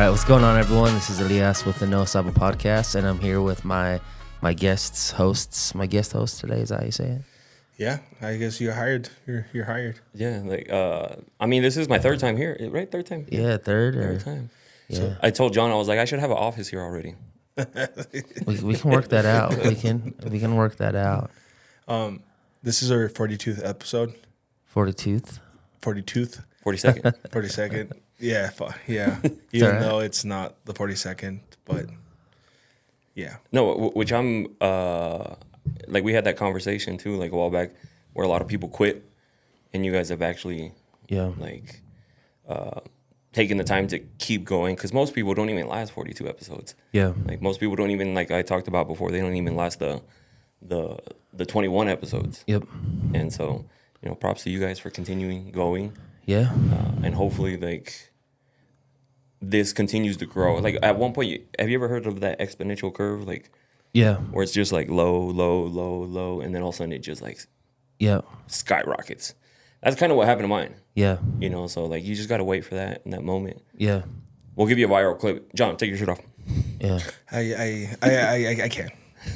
right, what's going on, everyone? This is Elias with the No Sabo Podcast, and I'm here with my guest host today. Is that how you say it? Yeah, I guess you're hired. You're hired. Yeah, I mean, this is my third time here, right? Third time? Yeah, third time. Yeah. So I told John, I was like, I should have an office here already. we can work that out. We can work that out. This is our 42th episode. 42th? 42th? 42nd. 42nd. Yeah, yeah. Even though it's not the 42nd, but yeah. No, which I'm, like we had that conversation too, like a while back, where a lot of people quit, and you guys have actually, taken the time to keep going, because most people don't even last 42 episodes. Yeah. Like most people don't even, like I talked about before, they don't even last the 21 episodes. Yep. And so, props to you guys for continuing going. Yeah. And hopefully, like, this continues to grow. Like, at one point, have you ever heard of that exponential curve? Like, yeah, where it's just like low, low, low, low, and then all of a sudden it just like skyrockets. That's kind of what happened to mine. Yeah. So like you just got to wait for that in that moment. Yeah. We'll give you a viral clip. John, take your shirt off. Yeah. I can't.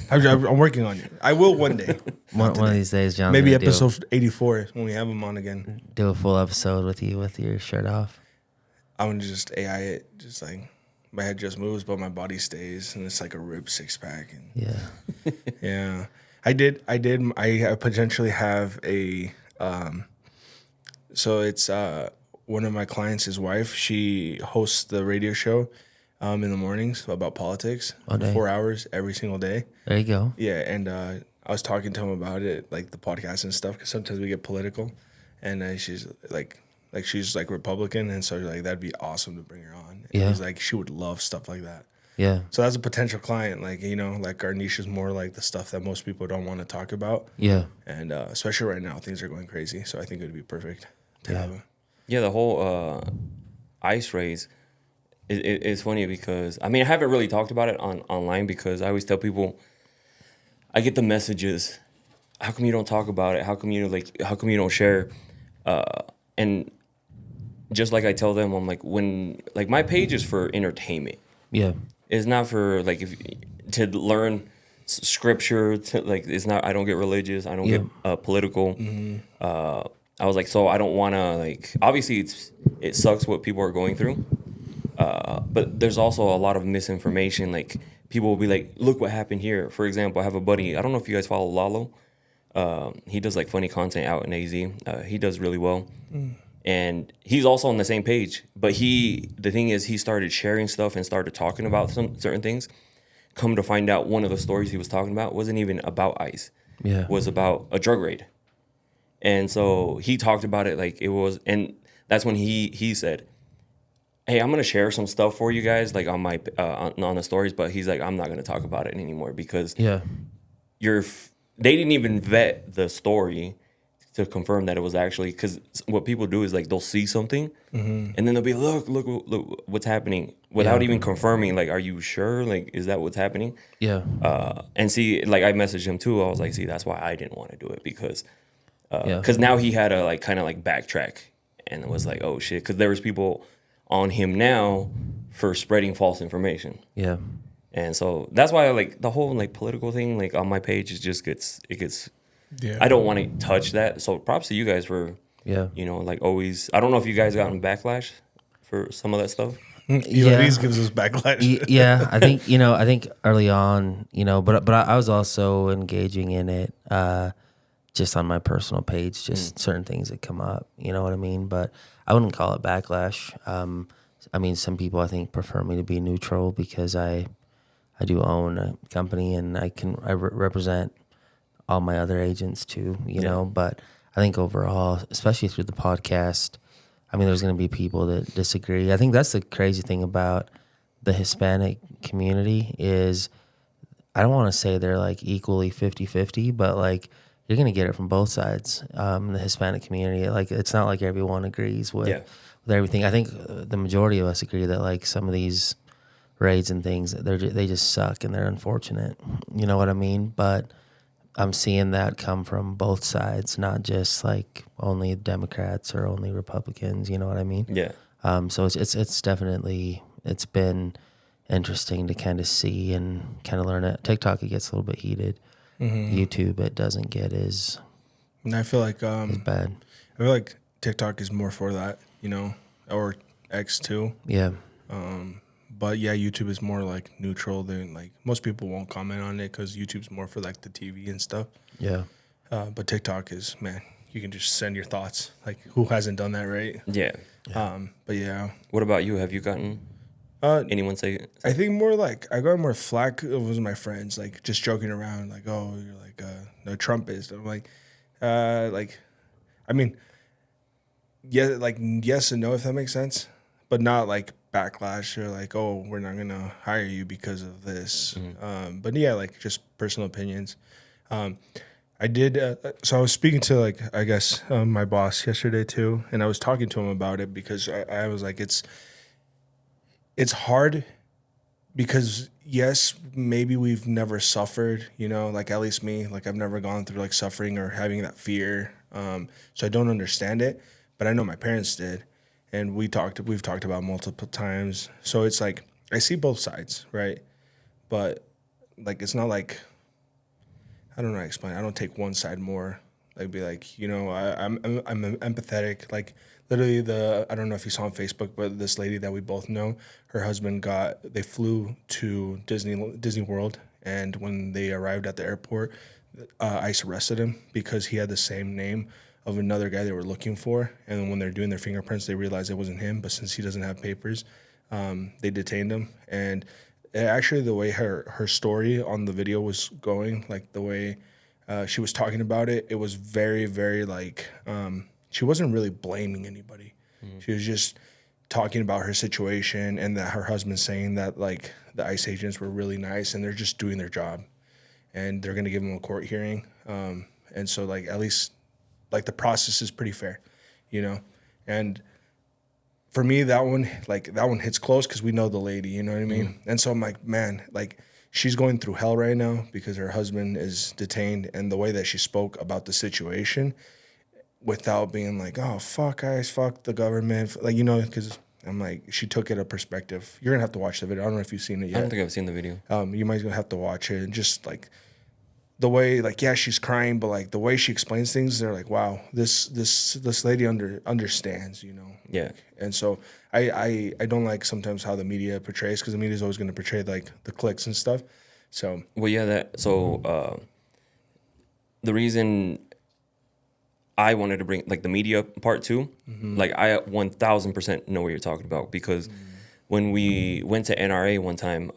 I'm working on it. I will one day. One of these days, John. Maybe episode 84 when we have him on again. Do a full episode with you with your shirt off. I'm gonna just AI it, just like my head just moves, but my body stays, and it's like a ripped six pack. And yeah. Yeah. I potentially have a. So it's one of my clients, his wife. She hosts the radio show in the mornings about politics. 4 hours every single day. There you go. Yeah, and I was talking to him about it, like the podcast and stuff, because sometimes we get political, and she's she's like Republican, and so like that'd be awesome to bring her on. And he's like, she would love stuff like that. Yeah. So that's a potential client. Like, like our niche is more like the stuff that most people don't want to talk about. Yeah. And especially right now, things are going crazy. So I think it would be perfect to have a. Yeah, the whole ice raise is funny because, I mean, I haven't really talked about it online because I always tell people, I get the messages, how come you don't talk about it? How come you don't share? And just like I tell them, I'm like, my page is for entertainment. Yeah. It's not for to learn scripture. It's not. I don't get religious. I don't get political. Mm-hmm. I was like, so I don't want to Obviously, it sucks what people are going through. But there's also a lot of misinformation. Like people will be like, look what happened here. For example, I have a buddy. I don't know if you guys follow Lalo. He does funny content out in AZ. He does really well. Mm. And he's also on the same page, but the thing is, he started sharing stuff and started talking about some certain things. Come to find out, one of the stories he was talking about wasn't even about ICE. Yeah, was about a drug raid. And so he talked about it like it was, and that's when he said, "Hey, I'm gonna share some stuff for you guys, like on my on the stories." But he's like, "I'm not gonna talk about it anymore because they didn't even vet the story." To confirm that it was actually, because what people do is they'll see something, and then they'll be look what's happening without even confirming. Like, are you sure? Like, is that what's happening? Yeah. And see, I messaged him too. I was like, see, that's why I didn't want to do it because now he had to kind of backtrack, and it was like, oh shit, because there was people on him now for spreading false information. Yeah. And so that's why the whole political thing on my page gets. Yeah. I don't want to touch that. So props to you guys for, always. I don't know if you guys gotten backlash for some of that stuff. Elise gives us backlash. Yeah, I think early on, but I was also engaging in it just on my personal page, just certain things that come up, you know what I mean? But I wouldn't call it backlash. I mean, some people I think prefer me to be neutral because I do own a company and I represent all my other agents too, you know, but I think overall, especially through the podcast, I mean, there's going to be people that disagree. I think that's the crazy thing about the Hispanic community is I don't want to say they're equally 50-50, but you're going to get it from both sides. The Hispanic community, it's not like everyone agrees with everything. I think the majority of us agree that some of these raids and things, they just suck and they're unfortunate. You know what I mean? But I'm seeing that come from both sides, not just only Democrats or only Republicans. You know what I mean? Yeah. So it's definitely it's been interesting to kind of see and kind of learn it. TikTok, it gets a little bit heated. YouTube, it doesn't get as And I feel like as bad. I feel like TikTok is more for that, you know, or X too. Yeah. But yeah, YouTube is more like neutral. Than like most people won't comment on it because YouTube's more for like the TV and stuff. Yeah. But TikTok is, man, you can just send your thoughts. Like, who hasn't done that, right? Yeah. But yeah. What about you? Have you gotten anyone say? I think more like I got more flack with my friends, like just joking around, like, oh, you're like no Trumpist. I'm like, I mean, yeah, like yes and no, if that makes sense, but not like backlash or like, oh, we're not gonna hire you because of this. But yeah, like just personal opinions. I did. So I was speaking to like I guess my boss yesterday too, and I was talking to him about it because I was like, it's hard because yes, maybe we've never suffered, you know, like at least me, like I've never gone through like suffering or having that fear. So I don't understand it, but I know my parents did, and we've talked about multiple times. So it's like I see both sides, right? But like it's not like I don't know how to explain. I don't take one side more. Like be like, you know, I'm empathetic. Like literally I don't know if you saw on Facebook, but this lady that we both know, her husband they flew to Disney World, and when they arrived at the airport, ICE arrested him because he had the same name of another guy they were looking for. And when they're doing their fingerprints, they realized it wasn't him. But since he doesn't have papers, they detained him. And actually, the way her story on the video was going, like the way she was talking about it, it was very, very like she wasn't really blaming anybody. She was just talking about her situation and that her husband's saying that like the ICE agents were really nice and they're just doing their job and they're going to give him a court hearing. And so like at least like the process is pretty fair, you know? And for me, that one hits close because we know the lady, you know what I mean? And so I'm like, man, like she's going through hell right now because her husband is detained, and the way that she spoke about the situation without being like, oh, fuck guys, fuck the government. Like, you know, because I'm like, she took it a perspective. You're going to have to watch the video. I don't know if you've seen it yet. I don't think I've seen the video. You might have to watch it, and just like the way, like, yeah, she's crying, but like the way she explains things, they're like, wow, this lady understands, you know? Yeah. Like, and so I don't like sometimes how the media portrays, because the media is always going to portray like the clicks and stuff. So well, yeah, the reason I wanted to bring like the media part too, like I 1000% know what you're talking about, because when we went to NRA one time,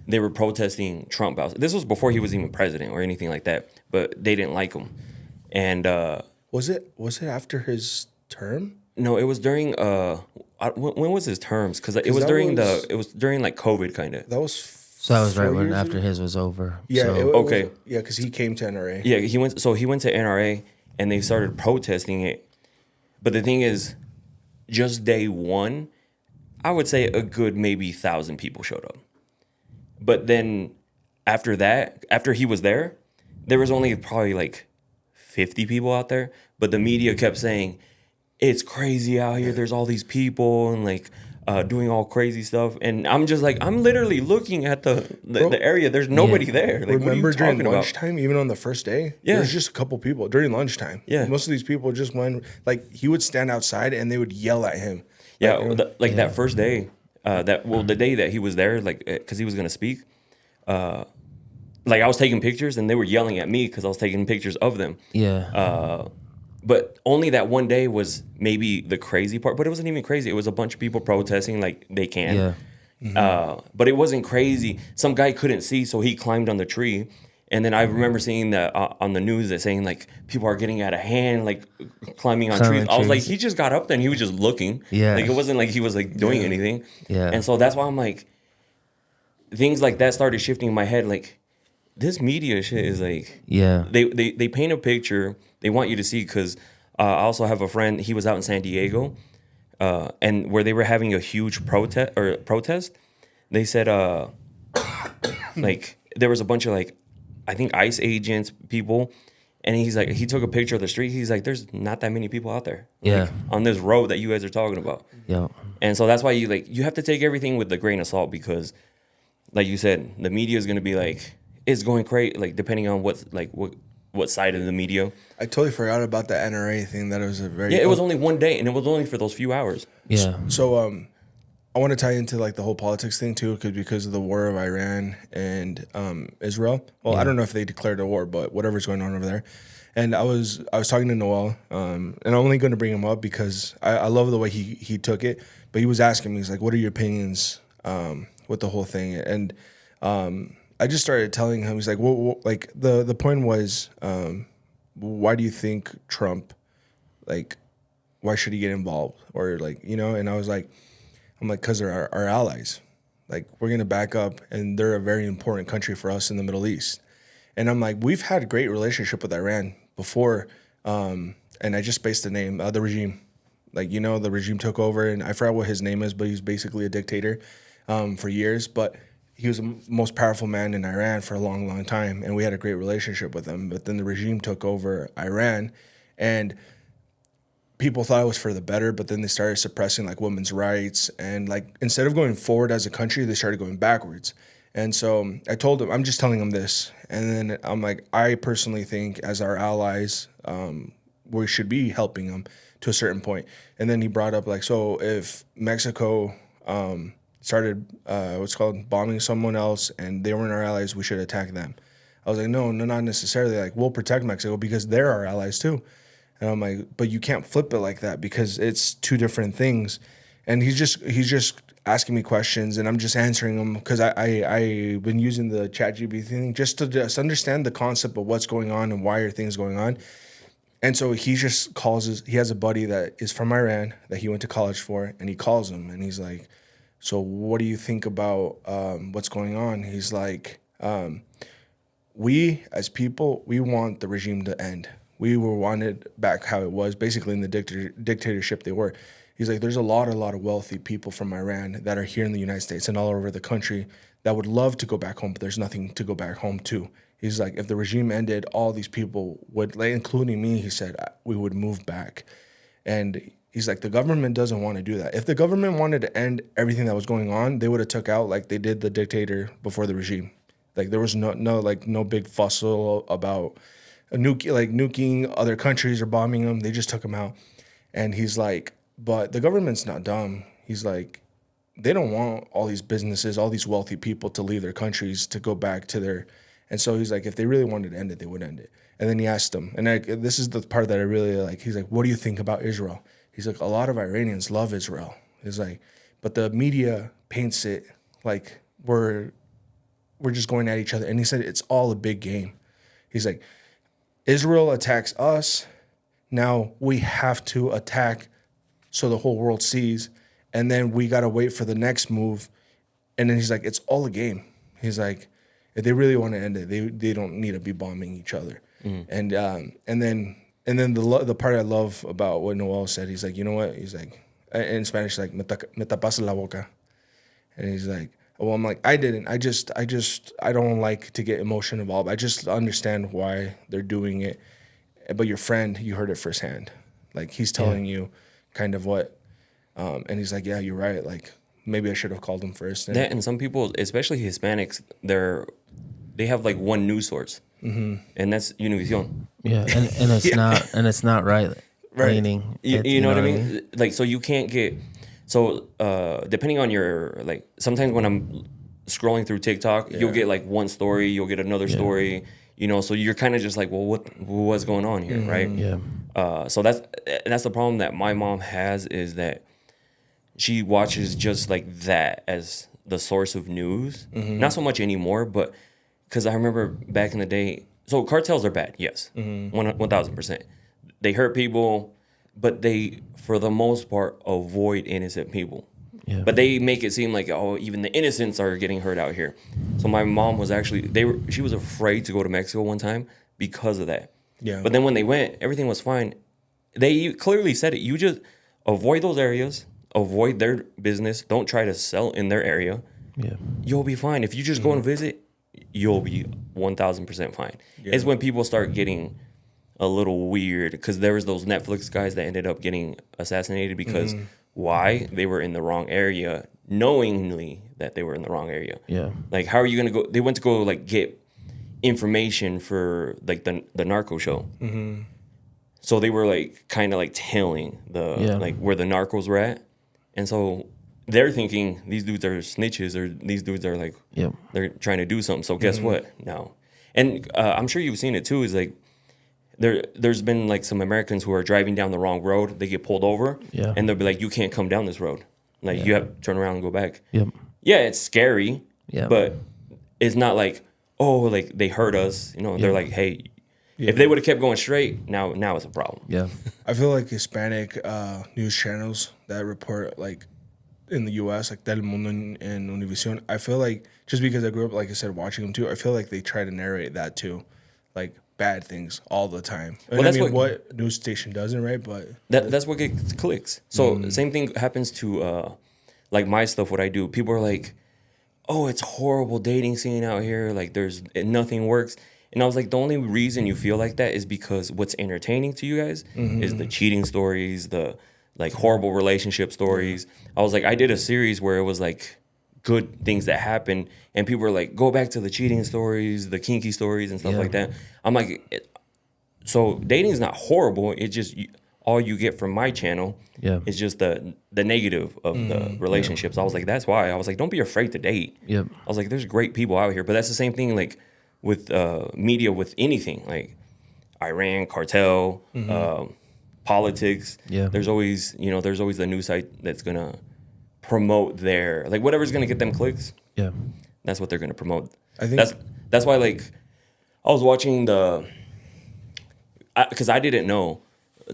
they were protesting Trump. This was before he was even president or anything like that, but they didn't like him. And was it after his term? No, it was during when was his terms? Because it was during like COVID kind of. That was So that was right when after his was over. Yeah. So. Okay. Yeah, because he came to NRA. Yeah, he went to NRA and they started protesting it. But the thing is, just day one, I would say a good maybe 1,000 people showed up. But then after that, after he was there was only probably like 50 people out there. But the media kept saying, it's crazy out here. There's all these people and like doing all crazy stuff. And I'm just like, I'm literally looking at the area. There's nobody there. Like, remember during lunchtime, even on the first day? Yeah. There's just a couple people during lunchtime. Yeah. Most of these people just went, like, he would stand outside and they would yell at him. Yeah. That first day, the day that he was there, like, because he was going to speak, like I was taking pictures and they were yelling at me because I was taking pictures of them. Yeah. But only that one day was maybe the crazy part, but it wasn't even crazy. It was a bunch of people protesting like they can. Yeah. But it wasn't crazy. Some guy couldn't see, so he climbed on the tree. And then I remember seeing that on the news that saying like people are getting out of hand, like climbing on trees. I was like, he just got up there and he was just looking. Yeah. Like it wasn't like he was like doing anything. Yeah. And so that's why I'm like, things like that started shifting in my head. Like this media shit is like, yeah, they paint a picture they want you to see, because I also have a friend, he was out in San Diego, and where they were having a huge protest, they said like there was a bunch of like, I think ICE agents, people, And he's like, he took a picture of the street. He's like, there's not that many people out there. Yeah. Like, on this road that you guys are talking about. Yeah. And so that's why you have to take everything with a grain of salt, because like you said, the media is going to be like, it's going crazy. Like depending on what side of the media. I totally forgot about the NRA thing. That it was a very it was only one day, and it was only for those few hours. Yeah. So I want to tie into like the whole politics thing too, because of the war of Iran and Israel. Well, I don't know if they declared a war, but whatever's going on over there. And I was talking to Noel, and I'm only going to bring him up because I love the way he took it. But he was asking me, he's like, "What are your opinions with the whole thing?" And I just started telling him, he's like, "Well, like the point was, why do you think Trump, like, why should he get involved, or like, you know?" And I was like, I'm like, because they're our allies. Like, we're going to back up, and they're a very important country for us in the Middle East. And I'm like, we've had a great relationship with Iran before, and I just spaced the name, the regime. Like, you know, the regime took over, and I forgot what his name is, but he's basically a dictator for years. But he was the most powerful man in Iran for a long, long time, and we had a great relationship with him. But then the regime took over Iran, and people thought it was for the better, but then they started suppressing like women's rights, and like instead of going forward as a country, they started going backwards. And so I told him, I'm just telling him this, and then I'm like, I personally think as our allies, we should be helping them to a certain point. And then he brought up like, so if Mexico started bombing someone else and they weren't our allies, we should attack them. I was like, no, not necessarily. Like, we'll protect Mexico because they're our allies too. And I'm like, but you can't flip it like that because it's two different things. And he's just asking me questions, and I'm just answering them because I've been using the ChatGPT thing just to understand the concept of what's going on and why are things going on. And so he just he has a buddy that is from Iran that he went to college for, and he calls him, and he's like, so what do you think about what's going on? He's like, we as people, we want the regime to end. We were wanted back how it was, basically in the dictatorship they were. He's like, there's a lot of wealthy people from Iran that are here in the United States and all over the country that would love to go back home, but there's nothing to go back home to. He's like, if the regime ended, all these people would, like, including me, he said, we would move back. And he's like, the government doesn't want to do that. If the government wanted to end everything that was going on, they would have took out like they did the dictator before the regime. Like there was no big fussle about nuking other countries or bombing them. They just took them out. And he's like, but the government's not dumb. He's like, they don't want all these businesses, all these wealthy people to leave their countries to go back to their. And so he's like, if they really wanted to end it, they would end it. And then he asked him, and this is the part that I really like. He's like, what do you think about Israel? He's like, a lot of Iranians love Israel. He's like, but the media paints it like we're just going at each other. And he said, it's all a big game. He's like, Israel attacks us. Now we have to attack so the whole world sees. And then we got to wait for the next move. And then he's like, it's all a game. He's like, if they really want to end it, they don't need to be bombing each other. Mm. And then the part I love about what Noel said, he's like, you know what? He's like, in Spanish, like, me tapas la boca. And he's like, well, I'm like, I didn't. I don't like to get emotion involved. I just understand why they're doing it. But your friend, you heard it firsthand. Like, he's telling you kind of what, and he's like, yeah, you're right. Like, maybe I should have called him first. And some people, especially Hispanics, they have like one news source, and that's Univision. Yeah, and it's not right. Leaning. You know what I mean? Like, so you can't get. So depending on your, like, sometimes when I'm scrolling through TikTok, you'll get like one story, you'll get another story, you know. So you're kind of just like, well, what's going on here, right? Yeah. So that's the problem that my mom has, is that she watches just like that as the source of news. Not so much anymore, but because I remember back in the day. So cartels are bad, yes, 1,000%. They hurt people, but they, for the most part, avoid innocent people. Yeah. But they make it seem like, oh, even the innocents are getting hurt out here. So my mom was actually, she was afraid to go to Mexico one time because of that. Yeah. But then when they went, everything was fine. They clearly said it. You just avoid those areas, avoid their business. Don't try to sell in their area. Yeah. You'll be fine. If you just go and visit, you'll be 1,000% fine. Yeah. It's when people start getting a little weird because there was those Netflix guys that ended up getting assassinated because why? They were in the wrong area, knowingly that they were in the wrong area. Yeah. Like, how are you gonna go? They went to go like get information for like the narco show. So they were like kind of like tailing the like where the narcos were at, and so they're thinking these dudes are snitches or these dudes are like they're trying to do something. So guess what? No, and I'm sure you've seen it too. Is like there's been like some Americans who are driving down the wrong road. They get pulled over, and they'll be like, "You can't come down this road. Like you have to turn around and go back." Yeah, it's scary. But it's not like, oh, like they hurt us. You know, they're like, hey. If they would have kept going straight, now it's a problem. Yeah. I feel like Hispanic news channels that report like in the U.S., like Telemundo and Univision, I feel like just because I grew up, like I said, watching them too, I feel like they try to narrate that too, like bad things all the time. And that's I mean, what news station doesn't, right? But that's what gets clicks. So same thing happens to like my stuff. What I do, people are like, "Oh, it's horrible dating scene out here. Like nothing works." And I was like, the only reason you feel like that is because what's entertaining to you guys is the cheating stories, the like horrible relationship stories. I was like, I did a series where it was like good things that happen, and people were like, go back to the cheating stories, the kinky stories, and stuff like that. I'm like, so dating is not horrible. It's just all you get from my channel is just the negative of the relationships. I was like, that's why. I was like, don't be afraid to date. I was like, there's great people out here, but that's the same thing like with media, with anything like Iran, cartel, politics. There's always the news site that's gonna promote their like whatever's gonna get them clicks. That's what they're gonna promote. I think that's why like I was watching because I didn't know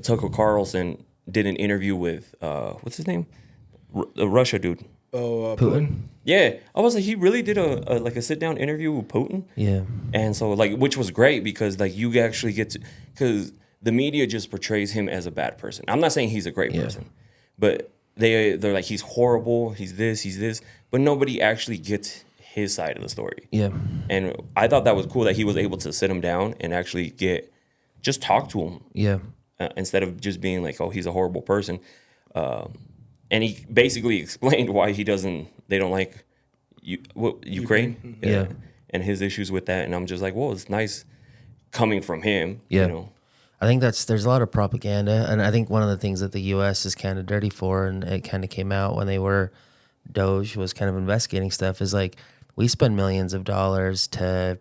Tucker Carlson did an interview with what's his name, the Russia dude. Putin. Yeah, I was like, he really did a sit down interview with Putin. And so like, which was great because like you actually get to, because the media just portrays him as a bad person. I'm not saying he's a great person, but they're like, he's horrible, he's this, but nobody actually gets his side of the story. And I thought that was cool that he was able to sit him down and actually just talk to him. Instead of just being like, oh, he's a horrible person. And he basically explained why they don't like Ukraine. And his issues with that. And I'm just like, well, it's nice coming from him. You know? I think there's a lot of propaganda. And I think one of the things that the U.S. is kind of dirty for, and it kind of came out when Doge was kind of investigating stuff, is like we spend millions of dollars to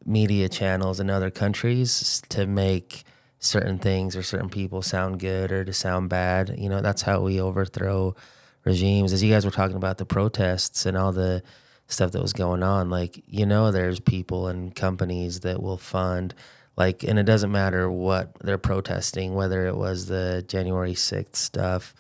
media channels in other countries to make certain things or certain people sound good or to sound bad. You know, that's how we overthrow regimes. As you guys were talking about the protests and all the stuff that was going on, like, you know, there's people and companies that will fund, like, and it doesn't matter what they're protesting, whether it was the January 6th stuff,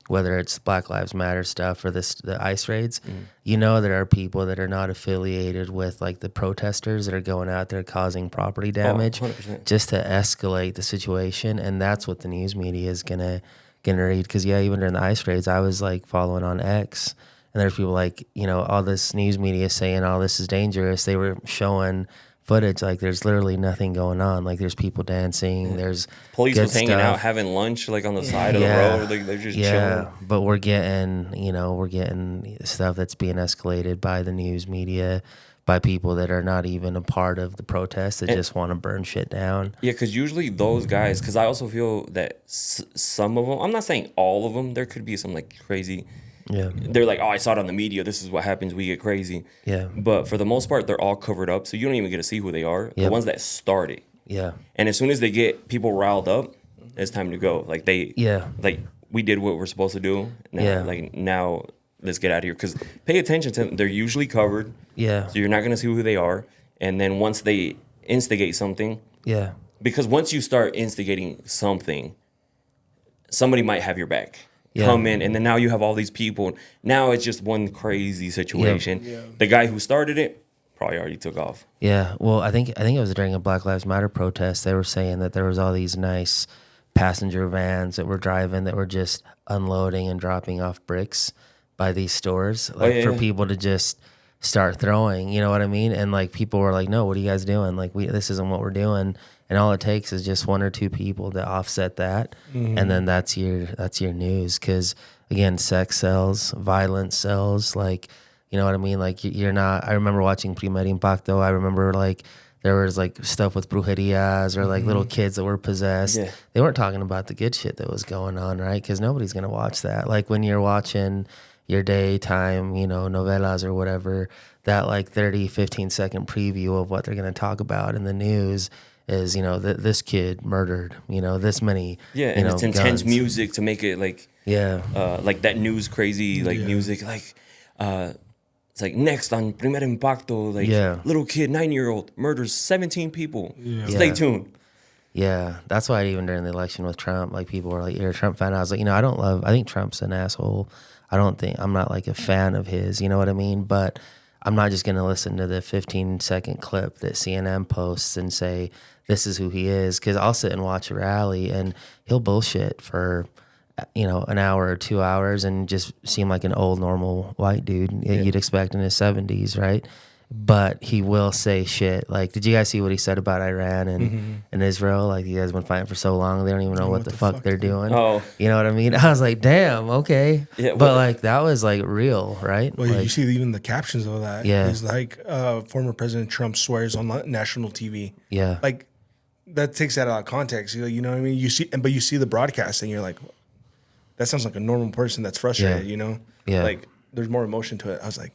whether it's Black Lives Matter stuff or the ICE raids. You know, there are people that are not affiliated with like the protesters that are going out there causing property damage just to escalate the situation. And that's what the news media is gonna read. Because even during the ICE raids, I was like following on X, and there's people like, you know, all this news media saying all this is dangerous. They were showing footage like there's literally nothing going on. Like there's people dancing, there's police was hanging out having lunch like on the side of the road, like they're just chilling. But we're getting stuff that's being escalated by the news media, by people that are not even a part of the protest, that just want to burn shit down. Because usually those guys, because I also feel that some of them, I'm not saying all of them, there could be some like crazy. They're like, oh, I saw it on the media. This is what happens. We get crazy. But for the most part, they're all covered up, so you don't even get to see who they are. The ones that started. And as soon as they get people riled up, it's time to go. Like like we did what we're supposed to do. Now, like now, let's get out of here. Because pay attention to them. They're usually covered. So you're not gonna see who they are. And then once they instigate something. Because once you start instigating something, somebody might have your back. Come in, and then now you have all these people. Now it's just one crazy situation. The guy who started it probably already took off. Well, I think it was during a Black Lives Matter protest. They were saying that there was all these nice passenger vans that were driving that were just unloading and dropping off bricks by these stores, like for people to just start throwing. You know what I mean? And like people were like, "No, what are you guys doing? Like this isn't what we're doing." and all it takes is just one or two people to offset that, and then that's your news. Because again, sex sells, violence sells. Like, you know what I mean? Like, you're not. I remember watching Primer Impacto. I remember like there was like stuff with brujerias or like little kids that were possessed. Yeah. They weren't talking about the good shit that was going on, right? Because nobody's gonna watch that. Like when you're watching your daytime, you know, novelas or whatever, that like 30, 15-second preview of what they're going to talk about in the news is, you know, this kid murdered, you know, this many, Yeah, you and know, it's intense guns. music to make it like, like that news crazy like music, like it's like next on Primer Impacto, like little kid 9-year-old murders 17 people. Stay tuned. Yeah, that's why even during the election with Trump, like people were like, "You're a Trump fan." I was like, you know, I think Trump's an asshole. I'm not like a fan of his, you know what I mean? But I'm not just going to listen to the 15-second clip that CNN posts and say, this is who he is. Because I'll sit and watch a rally and he'll bullshit for, you know, an hour or 2 hours and just seem like an old, normal white dude you'd expect in his 70s, right? But he will say shit. Like, did you guys see what he said about Iran and Israel? Like, you guys been fighting for so long, they don't even know what the fuck they're doing. Oh. You know what I mean? I was like, damn, okay. Yeah, but like, that was like real, right? Well, like, you see even the captions of that. Yeah. It's like former President Trump swears on national TV. Yeah. Like, that takes that out of context. You know what I mean? You see, but you see the broadcast and you're like, that sounds like a normal person that's frustrated, you know? Yeah. Like, there's more emotion to it. I was like,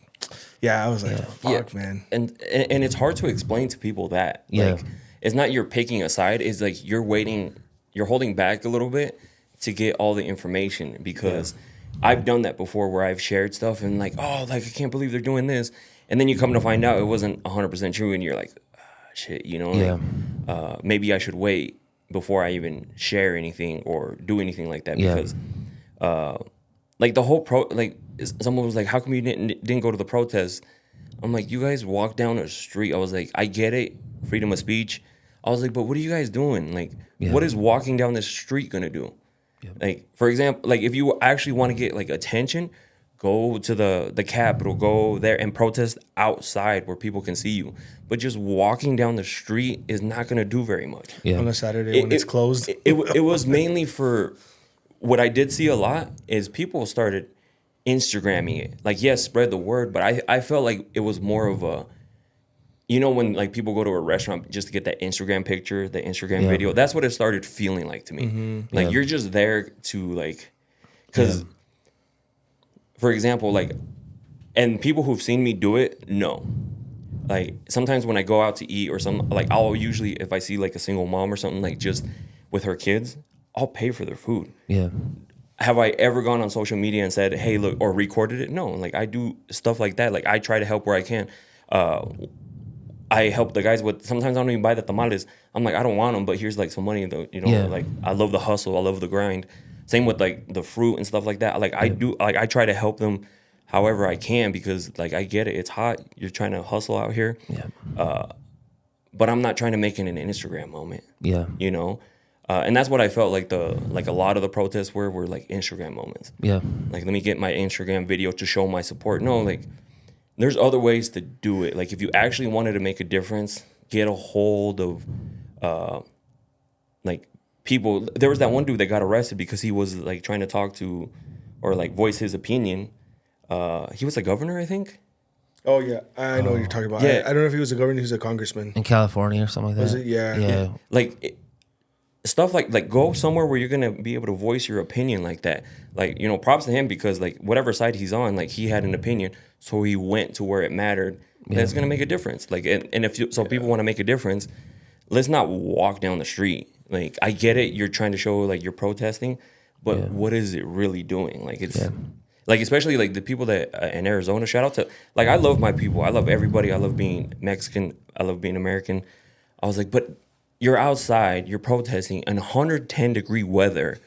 fuck, man. And it's hard to explain to people that. Like, it's not you're picking a side. It's like you're holding back a little bit to get all the information, because I've done that before where I've shared stuff and like, oh, like, I can't believe they're doing this. And then you come to find out it wasn't 100% true and you're like, shit, you know? Like, maybe I should wait before I even share anything or do anything like that, because like the whole someone was like, how come you didn't go to the protest? I'm like, you guys walk down the street. I was like, I get it, freedom of speech. I was like, but what are you guys doing? Like, what is walking down the street gonna do? Like, for example, like if you actually want to get like attention, go to the Capitol, go there and protest outside where people can see you. But just walking down the street is not gonna do very much. On a Saturday when it's closed. It was mainly for, what I did see a lot is people started Instagramming it. Like, yes, spread the word, but I felt like it was more of a, you know, when like people go to a restaurant just to get that Instagram picture, the Instagram video, that's what it started feeling like to me. Like, you're just there to like, because, for example, like, and people who've seen me do it know. Like, sometimes when I go out to eat or something, like, I'll usually, if I see like a single mom or something, like just with her kids, I'll pay for their food. Yeah. Have I ever gone on social media and said, hey, look, or recorded it? No. Like, I do stuff like that. Like, I try to help where I can. I help the guys with, sometimes I don't even buy the tamales. I'm like, I don't want them, but here's like some money, you know, like, I love the hustle. I love the grind. Same with like the fruit and stuff like that. Like, I try to help them however I can, because like, I get it. It's hot. You're trying to hustle out here. But I'm not trying to make it an Instagram moment. You know? And that's what I felt like a lot of the protests were like Instagram moments. Like, let me get my Instagram video to show my support. No, like, there's other ways to do it. Like, if you actually wanted to make a difference, get a hold of like people. There was that one dude that got arrested because he was like trying to talk to or like voice his opinion. He was a governor, I think. Oh yeah, I know what you're talking about. Yeah. I don't know if he was a governor, he was a congressman. In California or something like that. Was it? Yeah. Like, stuff like go somewhere where you're gonna be able to voice your opinion like that. Like, you know, props to him, because like whatever side he's on, like, he had an opinion, so he went to where it mattered. That's gonna make a difference. Like, and if people want to make a difference, let's not walk down the street. Like, I get it, you're trying to show like you're protesting, but what is it really doing? Like, it's like, especially like the people that in Arizona. Shout out to, like, I love my people. I love everybody. I love being Mexican. I love being American. I was like, but you're outside, you're protesting in 110-degree weather.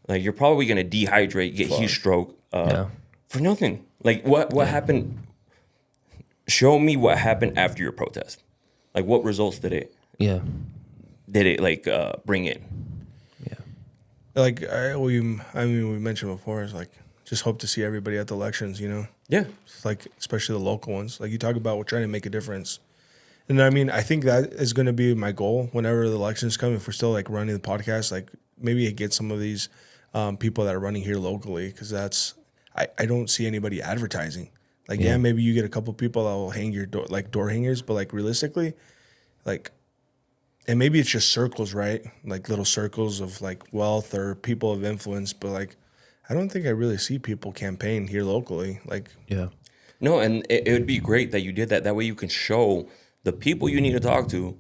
Like, you're probably gonna dehydrate, get heat stroke for nothing. Like, what happened? Show me what happened after your protest. Like, what results did it like bring in? Like we mentioned before, is like, just hope to see everybody at the elections. You know. Yeah. It's like, especially the local ones. Like, you talk about, we're trying to make a difference. And I mean, I think that is going to be my goal whenever the elections come. If we're still like running the podcast, like maybe get some of these people that are running here locally, because I don't see anybody advertising. Like, yeah, maybe you get a couple people that will hang your door, like door hangers, but like realistically, like, and maybe it's just circles, right? Like little circles of like wealth or people of influence, but like, I don't think I really see people campaign here locally. Like, No, and it would be great that you did that. That way you can show the people you need to talk to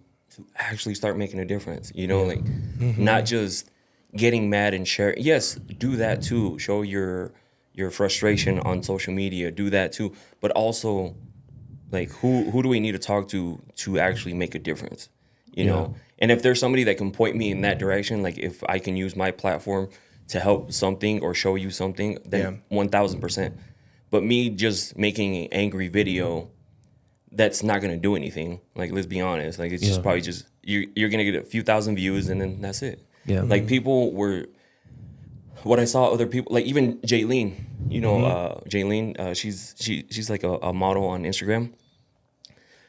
actually start making a difference. You know, like not just getting mad and share. Yes, do that too. Show your frustration on social media. Do that too. But also, like, who do we need to talk to actually make a difference? You know? And if there's somebody that can point me in that direction, like if I can use my platform to help something or show you something, then 1,000%. But me just making an angry video, that's not gonna do anything. Like, let's be honest. Like, it's just probably just you're gonna get a few thousand views and then that's it. Yeah. Like, people were, what I saw other people, like even Jaylene, you know, Jaylene, she's like a model on Instagram.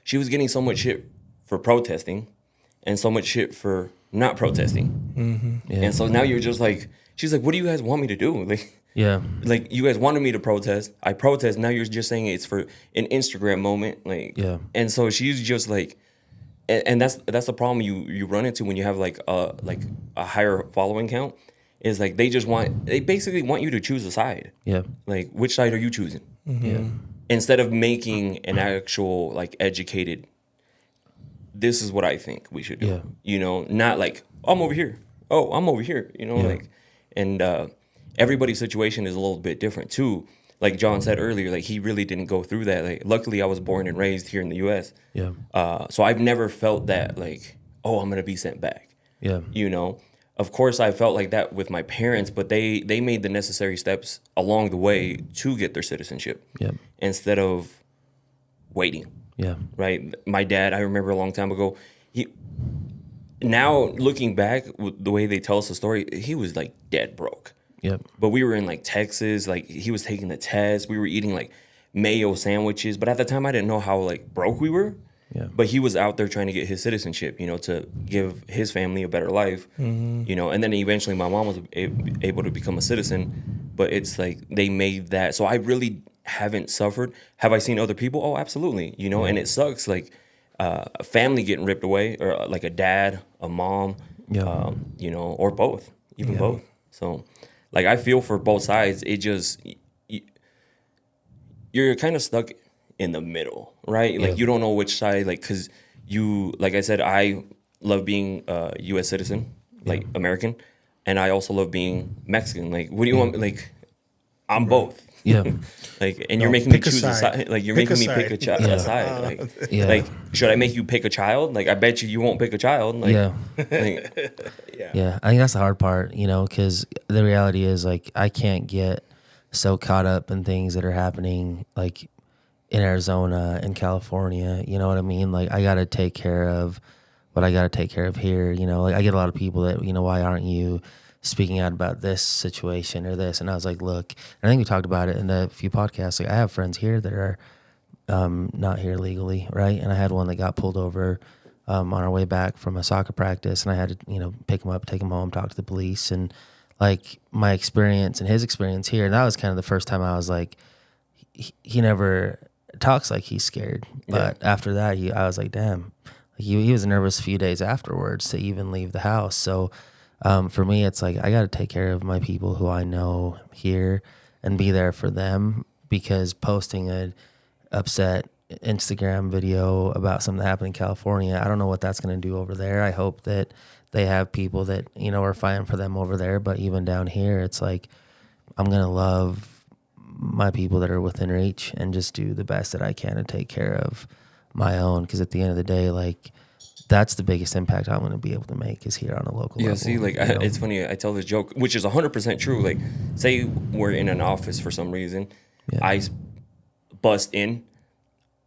She was getting so much shit for protesting and so much shit for not protesting. And so now you're just like, she's like, what do you guys want me to do? Like, like, you guys wanted me to protest. I protest. Now you're just saying it's for an Instagram moment. Like, and so she's just like, and that's the problem you run into when you have like a higher following count, is like they basically want you to choose a side. Like, which side are you choosing? Instead of making an actual like educated, this is what I think we should do. You know, not like, I'm over here. Oh, I'm over here. You know, like, and everybody's situation is a little bit different too. Like John said earlier, like, he really didn't go through that. Like, luckily I was born and raised here in the U.S. So I've never felt that like, oh, I'm gonna be sent back. You know, of course I felt like that with my parents, but they made the necessary steps along the way to get their citizenship. Instead of waiting. Right. My dad, I remember a long time ago, now looking back with the way they tell us the story, he was like dead broke. But we were in like Texas, like he was taking the test. We were eating like mayo sandwiches. But at the time I didn't know how like broke we were. But he was out there trying to get his citizenship, you know, to give his family a better life, you know, and then eventually my mom was able to become a citizen. But it's like they made that. So I really haven't suffered. Have I seen other people? Oh, absolutely. You know, and it sucks. Like a family getting ripped away, or like a dad, a mom, you know, or both, even both. So like, I feel for both sides. It just, you're kind of stuck in the middle, right? Like, you don't know which side, like, because you, like I said, I love being a U.S. citizen, like American, and I also love being Mexican. Like, what do you want? Like, I'm both. Like, and you're making me choose a side. Like, you're making me pick a side. Like, like, should I make you pick a child? Like, I bet you won't pick a child. Like, I think that's the hard part, you know, because the reality is, like, I can't get so caught up in things that are happening, like, in Arizona and California, you know what I mean? Like, I got to take care of what I got to take care of here, you know? Like, I get a lot of people that, you know, why aren't you speaking out about this situation or this? And I was like, look, and I think we talked about it in a few podcasts. Like, I have friends here that are not here legally, right? And I had one that got pulled over on our way back from a soccer practice, and I had to, you know, pick him up, take him home, talk to the police. And like, my experience and his experience here, and that was kind of the first time I was like, he never talks like he's scared. But after that, I was like, damn, he was nervous a few days afterwards to even leave the house. So for me, it's like, I got to take care of my people who I know here and be there for them, because posting a upset Instagram video about something that happened in California, I don't know what that's going to do over there. I hope that they have people that, you know, are fighting for them over there. But even down here, it's like, I'm going to love my people that are within reach and just do the best that I can to take care of my own. Because at the end of the day, like, that's the biggest impact I'm going to be able to make is here on a local level. See, like, it's funny. I tell this joke, which is 100% true. Like, say we're in an office for some reason, I bust in,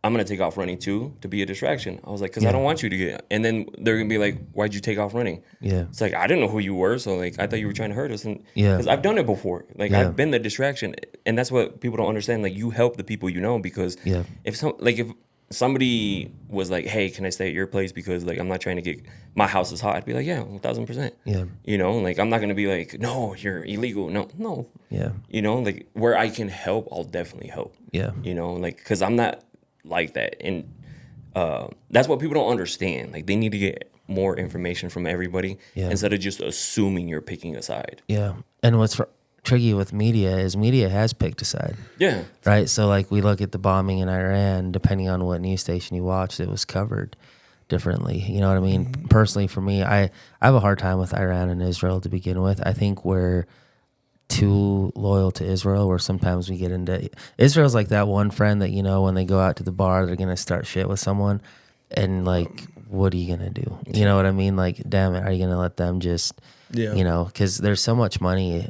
I'm going to take off running too to be a distraction. I was like, because I don't want you to get, and then they're going to be like, why'd you take off running? It's like, I didn't know who you were. So like, I thought you were trying to hurt us. And because I've done it before. Like, I've been the distraction. And that's what people don't understand. Like, you help the people you know, because if somebody was like, hey, can I stay at your place because like I'm not trying to get my house is hot, I'd be like, yeah, 1,000%. Yeah. You know, like I'm not gonna be like, no, you're illegal. No. Yeah. You know, like where I can help, I'll definitely help. Yeah. You know, like because I'm not like that, and that's what people don't understand. Like they need to get more information from everybody instead of just assuming you're picking a side. Yeah. And what's tricky with media is media has picked a side. Yeah. Right. So like we look at the bombing in Iran, depending on what news station you watched, it was covered differently. You know what I mean? Mm-hmm. Personally, for me, I have a hard time with Iran and Israel to begin with. I think we're too loyal to Israel, where sometimes we get into Israel's like that one friend that, you know, when they go out to the bar, they're going to start shit with someone. And like, what are you going to do? You know what I mean? Like, damn it, are you going to let them just, you know, because there's so much money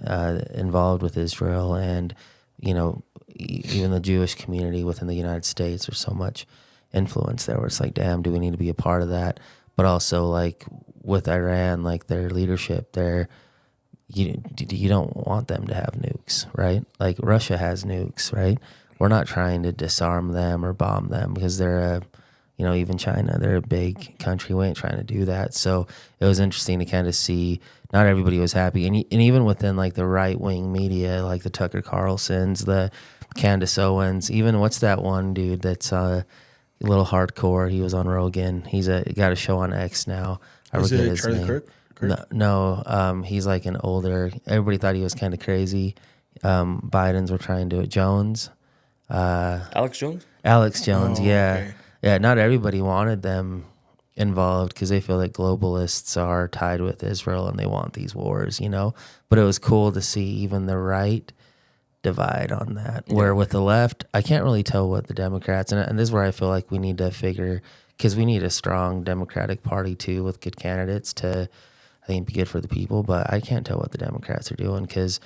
involved with Israel and, you know, even the Jewish community within the United States, there's so much influence there where it's like, damn, do we need to be a part of that? But also like with Iran, like their leadership, you don't want them to have nukes, right? Like Russia has nukes, right? We're not trying to disarm them or bomb them because they're you know, even China, they're a big country. We ain't trying to do that. So it was interesting to kind of see not everybody was happy. And even within like the right-wing media, like the Tucker Carlsons, the Candace Owens, even what's that one dude that's a little hardcore? He was on Rogan. He's got a show on X now. I Is forget it his Charlie name. Kirk? No, he's like an older. Everybody thought he was kind of crazy. Biden's were trying to do it. Jones. Alex Jones? Alex Jones, yeah. Okay. Yeah, not everybody wanted them involved because they feel that globalists are tied with Israel and they want these wars, you know? But it was cool to see even the right divide on that. Yeah. Where with the left, I can't really tell what the Democrats, and this is where I feel like we need to figure, because we need a strong Democratic Party too with good candidates to, I think, be good for the people. But I can't tell what the Democrats are doing because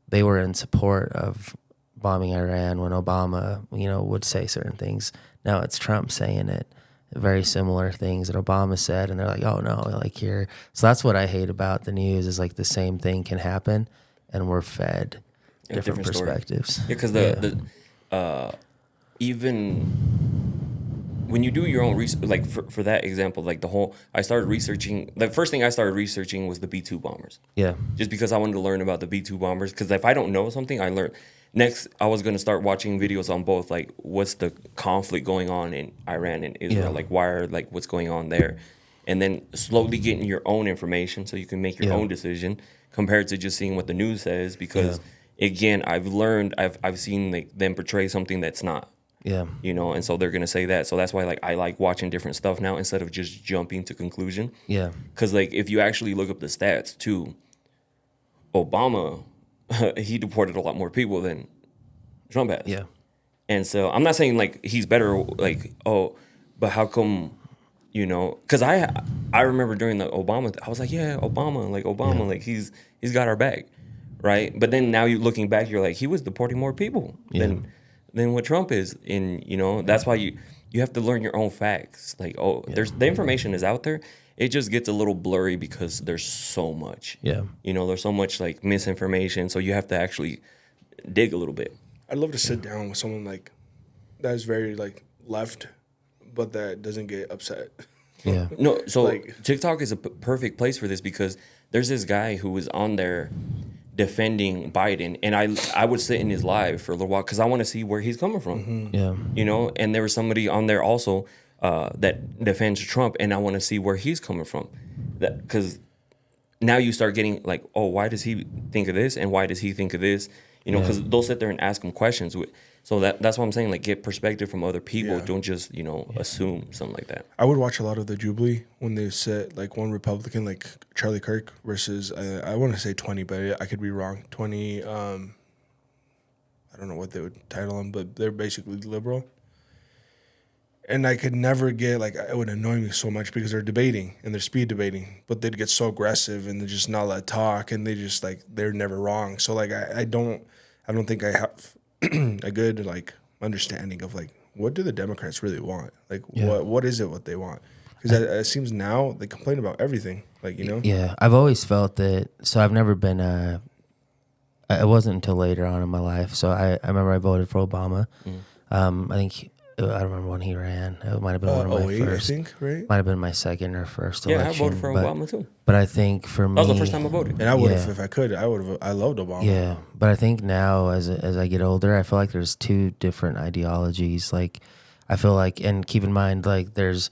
they were in support of bombing Iran when Obama, you know, would say certain things. Now it's Trump saying it, very similar things that Obama said, and they're like, oh no, like here. So that's what I hate about the news is like the same thing can happen, and we're fed different perspectives. Story. Yeah, because even when you do your own research, like for that example, like I started researching, the first thing I started researching was the B-2 bombers. Yeah. Just because I wanted to learn about the B-2 bombers, because if I don't know something, I learn. Next, I was going to start watching videos on both, like what's the conflict going on in Iran and Israel, like what's going on there, and then slowly getting your own information so you can make your own decision compared to just seeing what the news says. Because again, I've seen like them portray something that's not. Yeah. You know, and so they're going to say that. So that's why like I like watching different stuff now instead of just jumping to conclusion. Yeah. Because like if you actually look up the stats too, Obama, he deported a lot more people than Trump has. Yeah. And so I'm not saying like he's better, like, but how come, you know, because I remember during the Obama, I was like, yeah, Obama, like he's got our back, right? But then now you're looking back, you're like, he was deporting more people than what Trump is. And, you know, that's why you have to learn your own facts. Like, there's the information is out there. It just gets a little blurry because there's so much. Yeah. You know, there's so much like misinformation. So you have to actually dig a little bit. I'd love to sit down with someone like that is very like left, but that doesn't get upset. Yeah. No, so like, TikTok is a perfect place for this because there's this guy who was on there defending Biden, and I would sit in his live for a little while because I want to see where he's coming from. Mm-hmm. Yeah. You know, and there was somebody on there also that defends Trump, and I want to see where he's coming from. That because now you start getting like, oh, why does he think of this, and why does he think of this? You know, because they'll sit there and ask him questions. So that's what I'm saying. Like, get perspective from other people. Yeah. Don't just assume something like that. I would watch a lot of the Jubilee when they sit like one Republican, like Charlie Kirk versus I want to say 20, but I could be wrong. 20. I don't know what they would title them, but they're basically liberal. And I could never get, like, it would annoy me so much because they're debating and they're speed debating, but they'd get so aggressive and they're just not let talk and they just, like, they're never wrong. So, like, I don't think I have a good, like, understanding of, like, what do the Democrats really want? Like, what is it what they want? Because it seems now they complain about everything, like, you know? Yeah, I've always felt that, so I've never been, it wasn't until later on in my life. So I remember I voted for Obama. I think don't remember when he ran. It might have been one of my 08, first. I think, right? Might have been my second or first Yeah, I election. voted for Obama too. But I think for me, That was the first time I voted. And I would have, if I could, I would have. I loved Obama. Yeah, but I think now as I get older, I feel like there's two different ideologies. Like, I feel like, and keep in mind, like, there's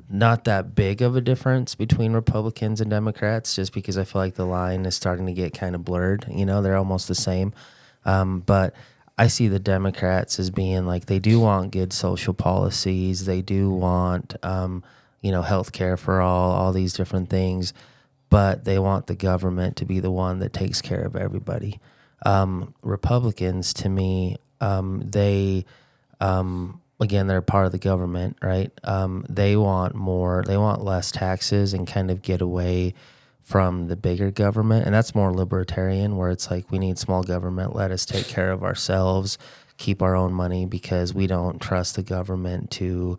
not that big of a difference between Republicans and Democrats, just because I feel like the line is starting to get kind of blurred. You know, they're almost the same. But I see the Democrats as being like, they do want good social policies. They do want, health care for all these different things, but they want the government to be the one that takes care of everybody. Republicans, to me, again, they're part of the government, right? They want less taxes and kind of get away from the bigger government. And that's more libertarian, where it's like, we need small government, let us take care of ourselves, keep our own money, because we don't trust the government to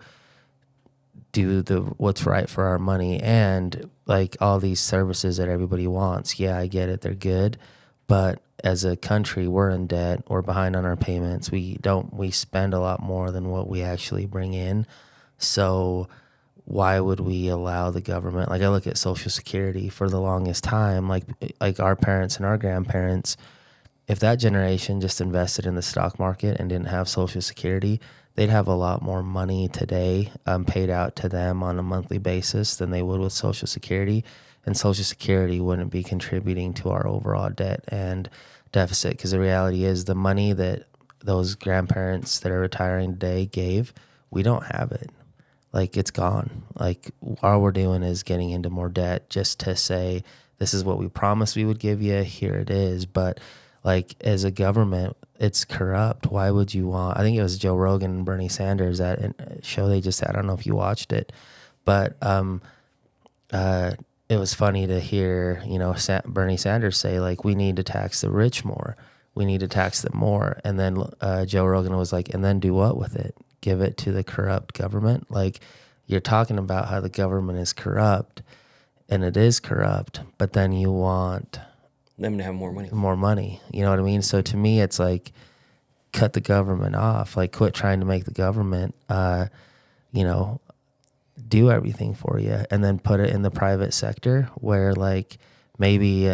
do what's right for our money. And like all these services that everybody wants, yeah, I get it, they're good, but as a country, we're in debt, we're behind on our payments, we spend a lot more than what we actually bring in. So why would we allow the government? Like, I look at Social Security for the longest time, like our parents and our grandparents, if that generation just invested in the stock market and didn't have Social Security, they'd have a lot more money today paid out to them on a monthly basis than they would with Social Security. And Social Security wouldn't be contributing to our overall debt and deficit, because the reality is the money that those grandparents that are retiring today gave, we don't have it. Like, it's gone. Like, all we're doing is getting into more debt just to say, this is what we promised we would give you, here it is. But like, as a government, it's corrupt. Why would you want? I think it was Joe Rogan and Bernie Sanders, that show they just had. I don't know if you watched it, but it was funny to hear, Bernie Sanders say, like, we need to tax the rich more. We need to tax them more. And then Joe Rogan was like, and then do what with it? Give it to the corrupt government? Like, you're talking about how the government is corrupt, and it is corrupt, but then you want them to have more money. More money. You know what I mean? So to me, it's like, cut the government off. Like, quit trying to make the government, do everything for you, and then put it in the private sector where, like, maybe,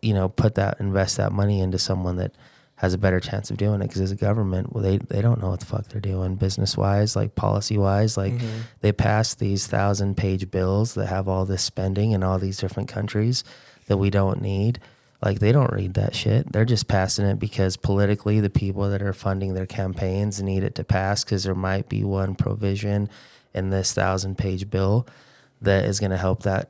invest that money into someone that has a better chance of doing it. Because as a government, well, they don't know what the fuck they're doing business-wise, like policy-wise. Like, they pass these 1,000-page bills that have all this spending in all these different countries that we don't need. Like, they don't read that shit. They're just passing it because politically the people that are funding their campaigns need it to pass, because there might be one provision in this 1,000-page bill that is going to help that.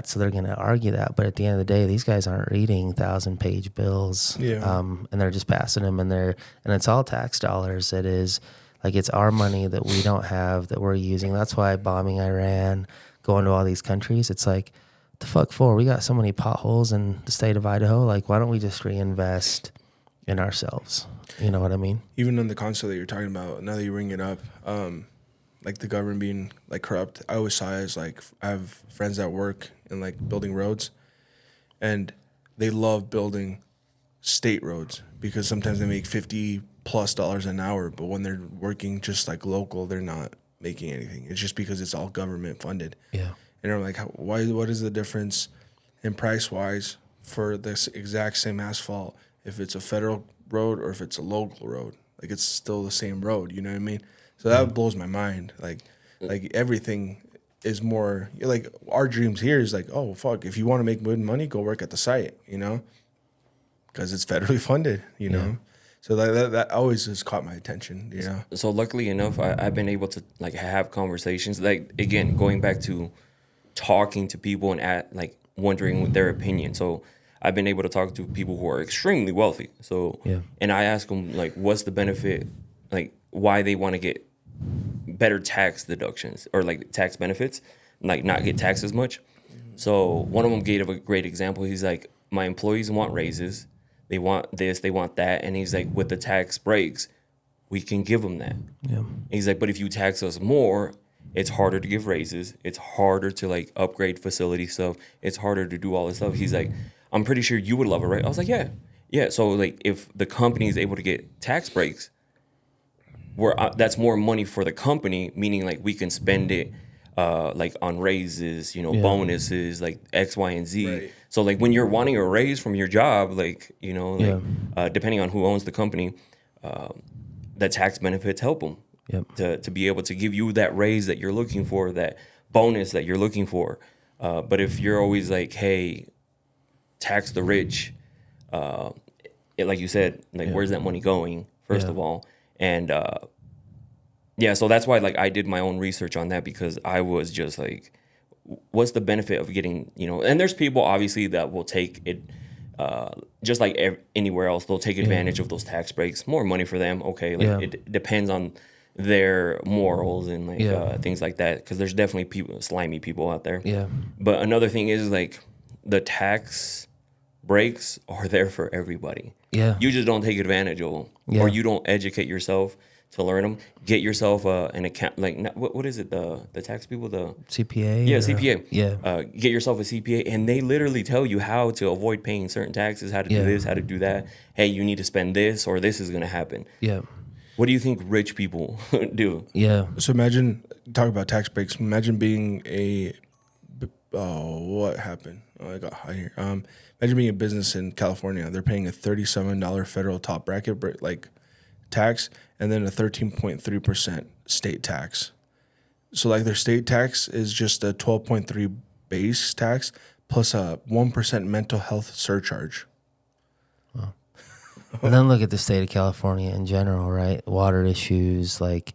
So they're going to argue that. But at the end of the day, these guys aren't reading 1,000-page bills. Yeah. And they're just passing them, and it's all tax dollars. It is like, it's our money that we don't have that we're using. That's why bombing Iran, going to all these countries, it's like, the fuck for? We got so many potholes in the state of Idaho. Like, why don't we just reinvest in ourselves? You know what I mean? Even on the concept that you're talking about, now that you bring it up, like the government being like corrupt, I always saw it as like, I have friends that work in like building roads, and they love building state roads because sometimes they make $50+ an hour, but when they're working just like local, they're not making anything. It's just because it's all government funded. Yeah. And I'm like, what is the difference in price-wise for this exact same asphalt if it's a federal road or if it's a local road? Like, it's still the same road, you know what I mean? So that blows my mind. Like everything is more, like, our dreams here is like, oh, fuck, if you want to make good money, go work at the site, because it's federally funded, you know? So that always has caught my attention, So luckily enough, I've been able to, like, have conversations. Like, again, going back to talking to people and wondering their opinion. So I've been able to talk to people who are extremely wealthy. So, and I ask them, like, what's the benefit, like, why they want to get better tax deductions or like tax benefits, like not get taxed as much. So one of them gave a great example. He's like, my employees want raises. They want this, they want that. And he's like, with the tax breaks, we can give them that. Yeah. He's like, but if you tax us more, it's harder to give raises. It's harder to like upgrade facility stuff. It's harder to do all this stuff. He's like, I'm pretty sure you would love it, right? I was like, yeah. So like if the company is able to get tax breaks, that's more money for the company, meaning like we can spend it like on raises, bonuses, like X, Y, and Z. Right. So like when you're wanting a raise from your job, like, depending on who owns the company, the tax benefits help them to be able to give you that raise that you're looking for, that bonus that you're looking for. But if you're always like, hey, tax the rich, like you said, like where's that money going, first of all? And so that's why like I did my own research on that, because I was just like, what's the benefit of getting, and there's people obviously that will take it, just like anywhere else, they'll take advantage of those tax breaks, more money for them. Okay. Like it depends on their morals and like things like that. Cause there's definitely slimy people out there. Yeah. But another thing is like the tax breaks are there for everybody. Yeah. You just don't take advantage of them, or you don't educate yourself to learn them. Get yourself an account. Like what is it? The tax people, the CPA. Yeah, CPA. Yeah. Get yourself a CPA, and they literally tell you how to avoid paying certain taxes, how to do this, how to do that. Hey, you need to spend this, or this is going to happen. Yeah. What do you think rich people do? Yeah. So imagine, talk about tax breaks. Imagine being what happened? Oh, I got high here. Imagine being a business in California. They're paying a $37 federal top bracket like tax, and then a 13.3% state tax. So like their state tax is just a 12.3 base tax plus a 1% mental health surcharge. Wow. And then look at the state of California in general, right? Water issues, like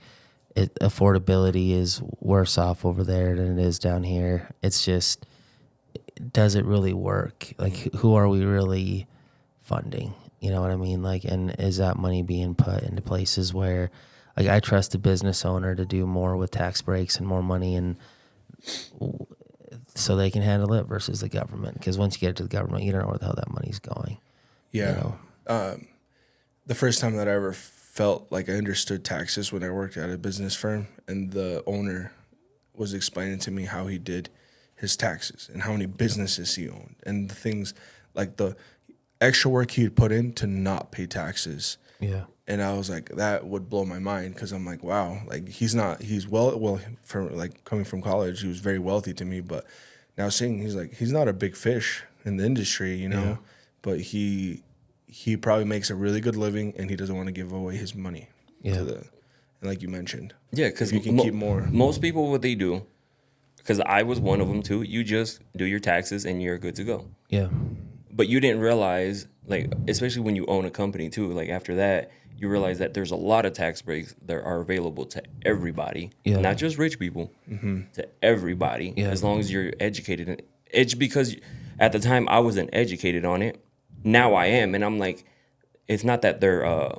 affordability is worse off over there than it is down here. It's just, does it really work? Like, who are we really funding? You know what I mean? Like, and is that money being put into places where, like, I trust a business owner to do more with tax breaks and more money, and so they can handle it versus the government. Because once you get it to the government, you don't know where the hell that money's going. Yeah. The first time that I ever felt like I understood taxes when I worked at a business firm, and the owner was explaining to me how he did his taxes and how many businesses he owned, and the things like the extra work he'd put in to not pay taxes. Yeah. And I was like, that would blow my mind, because I'm like, wow, like he's from like coming from college, he was very wealthy to me, but now seeing he's not a big fish in the industry, but he probably makes a really good living, and he doesn't want to give away his money and like you mentioned. Yeah, because you can keep more. Most people, what they do, because I was one of them too, you just do your taxes and you're good to go. Yeah. But you didn't realize, like, especially when you own a company too, like after that, you realize that there's a lot of tax breaks that are available to everybody, not just rich people, to everybody, as long as you're educated. It's because at the time I wasn't educated on it. Now I am, and I'm like, it's not that they're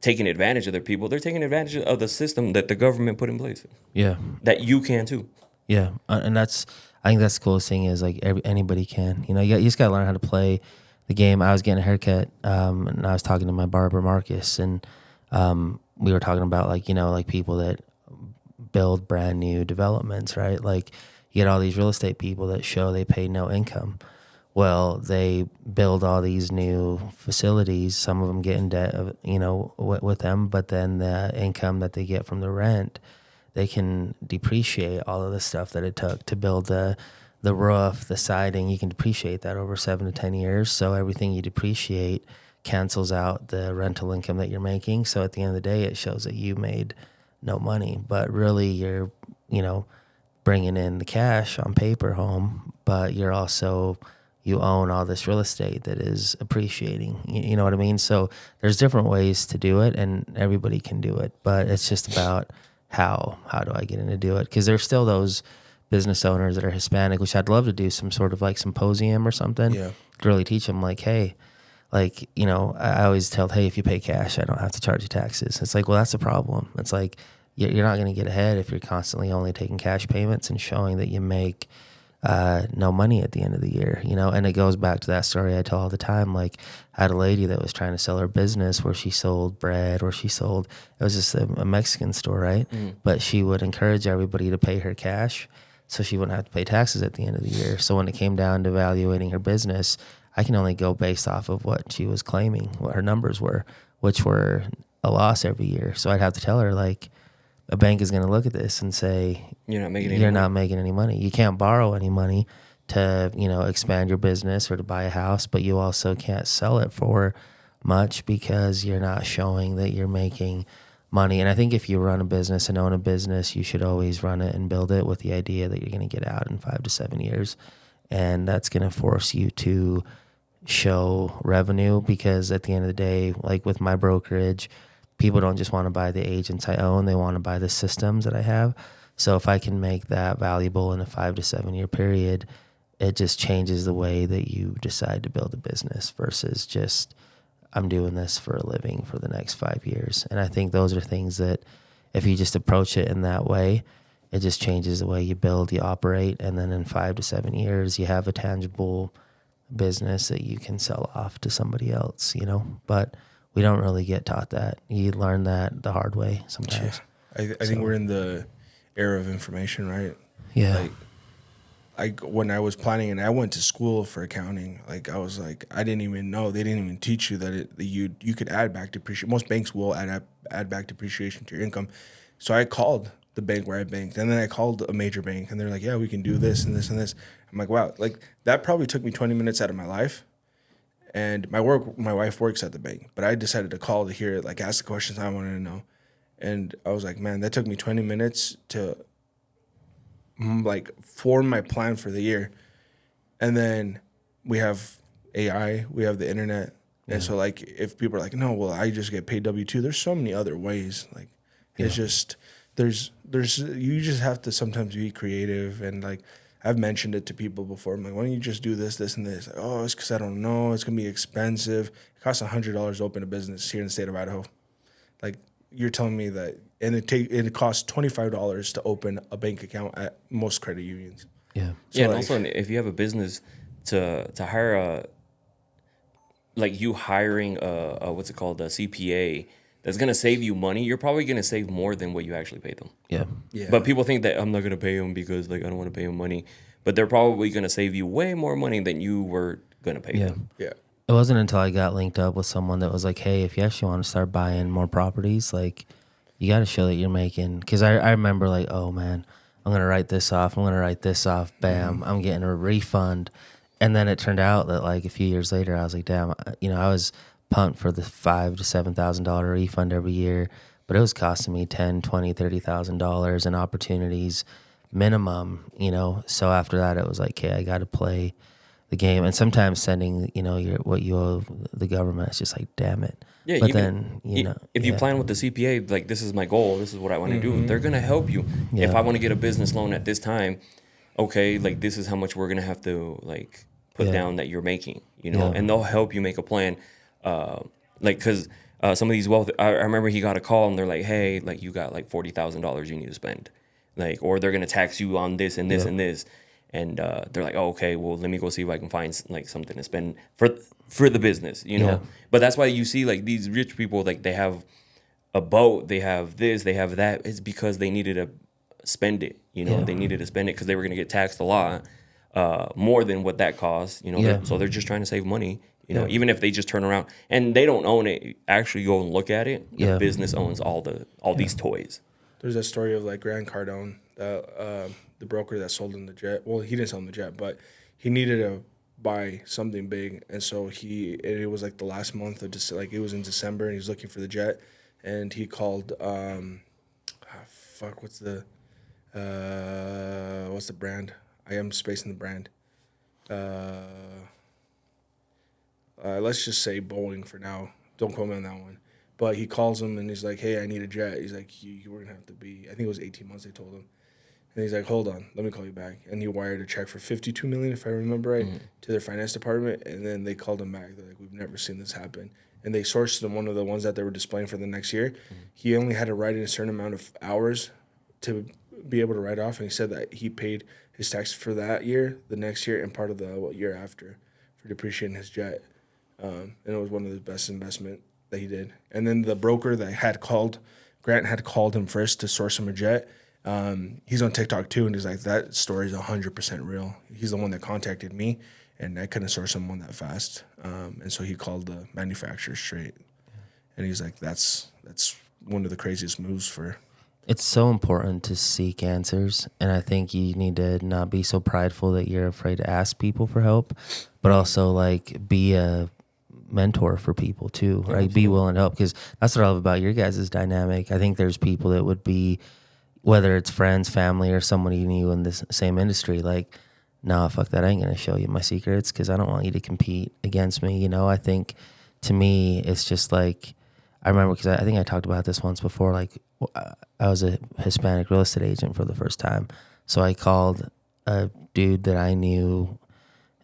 taking advantage of their people. They're taking advantage of the system that the government put in place. Yeah. That you can too. Yeah, and I think that's the coolest thing is like anybody can. You just got to learn how to play the game. I was getting a haircut, and I was talking to my barber Marcus, and we were talking about like people that build brand new developments, right? Like you get all these real estate people that show they pay no income. Well, they build all these new facilities. Some of them get in debt, with them, but then the income that they get from the rent, they can depreciate all of the stuff that it took to build the roof, the siding. You can depreciate that over 7 to 10 years. So everything you depreciate cancels out the rental income that you're making. So at the end of the day, it shows that you made no money, but really you're, bringing in the cash on paper home, but you own all this real estate that is appreciating. You know what I mean? So there's different ways to do it, and everybody can do it, but it's just about how do I get in to do it? Because there's still those business owners that are Hispanic, which I'd love to do some sort of like symposium or something to really teach them like, hey, like, I always tell, hey, if you pay cash, I don't have to charge you taxes. It's like, well, that's a problem. It's like, you're not going to get ahead if you're constantly only taking cash payments and showing that you make no money at the end of the year, and it goes back to that story I tell all the time. Like, I had a lady that was trying to sell her business where she sold bread, or it was just a Mexican store, right? But she would encourage everybody to pay her cash so she wouldn't have to pay taxes at the end of the year. So when it came down to evaluating her business, I can only go based off of what she was claiming, what her numbers were, which were a loss every year. So I'd have to tell her, like, a bank is going to look at this and say, you're not making any money. You can't borrow any money to, expand your business or to buy a house, but you also can't sell it for much because you're not showing that you're making money. And I think if you run a business and own a business, you should always run it and build it with the idea that you're going to get out in 5 to 7 years. And that's going to force you to show revenue, because at the end of the day, like with my brokerage, people don't just want to buy the agents I own, they want to buy the systems that I have. So if I can make that valuable in a 5 to 7 year period, it just changes the way that you decide to build a business versus just, I'm doing this for a living for the next 5 years. And I think those are things that if you just approach it in that way, it just changes the way you build, you operate. And then in 5 to 7 years, you have a tangible business that you can sell off to somebody else, But we don't really get taught that. You learn that the hard way sometimes. Yeah. I think we're in the era of information, right? Yeah. When I was planning, and I went to school for accounting, I was like, I didn't even know, they didn't even teach you that you could add back depreciation. Most banks will add back depreciation to your income. So I called the bank where I banked, and then I called a major bank, and they're like, yeah, we can do this and this and this. I'm like, wow, that probably took me 20 minutes out of my life. And my wife works at the bank, but I decided to call to hear it, ask the questions I wanted to know. And I was like, man, that took me 20 minutes to form my plan for the year. And then we have AI, we have the internet. Yeah. And so if people are like, no, well, I just get paid W-2, there's so many other ways. It's just, there's you just have to sometimes be creative. And I've mentioned it to people before. I'm like, why don't you just do this, this, and this? Oh, it's because I don't know. It's going to be expensive. It costs $100 to open a business here in the state of Idaho. You're telling me that, and it costs $25 to open a bank account at most credit unions. Yeah. So and also if you have a business to hire you hiring a what's it called, a CPA that's going to save you money, you're probably going to save more than what you actually pay them. Yeah. Yeah. But people think that I'm not going to pay them because I don't want to pay them money. But they're probably going to save you way more money than you were going to pay them. Yeah. It wasn't until I got linked up with someone that was like, hey, if you actually want to start buying more properties, you got to show that you're making. Because I remember oh, man, I'm going to write this off. I'm going to write this off. Bam, I'm getting a refund. And then it turned out that a few years later, I was like, damn, I was pumped for the $5,000 to $7,000 refund every year, but it was costing me $10,000, $20,000, $30,000 in opportunities minimum, So after that, it was like, okay, I got to play the game. And sometimes sending, what you owe the government, it's just like, damn it. Yeah, but then, if you plan with the CPA, this is my goal, this is what I want to do, they're going to help you. Yeah. If I want to get a business loan at this time, okay, this is how much we're going to have to put down that you're making, and they'll help you make a plan. Because some of these I remember he got a call and they're like, hey, you got $40,000 you need to spend, or they're going to tax you on this and this and this. And they're like, oh, okay, well, let me go see if I can find something to spend for the business, Yeah. But that's why you see these rich people, they have a boat, they have this, they have that. It's because they needed to spend it, They needed to spend it because they were going to get taxed a lot more than what that costs, So they're just trying to save money, even if they just turn around and they don't own it, actually go and look at it. The business owns all these toys. There's a story of Grant Cardone, the broker that sold him the jet. Well, he didn't sell him the jet, but he needed to buy something big, and so it was the last month of it was in December, and he was looking for the jet, and he called what's the brand? I am spacing the brand. Let's just say Boeing for now. Don't quote me on that one. But he calls him and he's like, hey, I need a jet. He's like, you were going to have to be, I think it was 18 months they told him. And he's like, hold on, let me call you back. And he wired a check for $52 million, if I remember right, to their finance department. And then they called him back. They're like, we've never seen this happen. And they sourced him one of the ones that they were displaying for the next year. He only had to write in a certain amount of hours to be able to write off. And he said that he paid his tax for that year, the next year, and part of the year after for depreciating his jet. And it was one of the best investment that he did. And then the broker that Grant had called him first to source him a jet. He's on TikTok too, and he's like, that story is 100% real. He's the one that contacted me, and I couldn't source him one that fast. And so he called the manufacturer straight. And he's like, that's one of the craziest moves for. It's so important to seek answers, and I think you need to not be so prideful that you're afraid to ask people for help, but also like be a mentor for people too, right? Be willing to help, because that's what I love about your guys' dynamic. I think there's people that would be, whether it's friends, family, or someone you knew in this same industry, like, no, fuck that, I ain't gonna show you my secrets because I don't want you to compete against me. You know, I think to me, it's just like, I remember, because I think I talked about this once before, like I was a Hispanic real estate agent for the first time. So I called a dude that I knew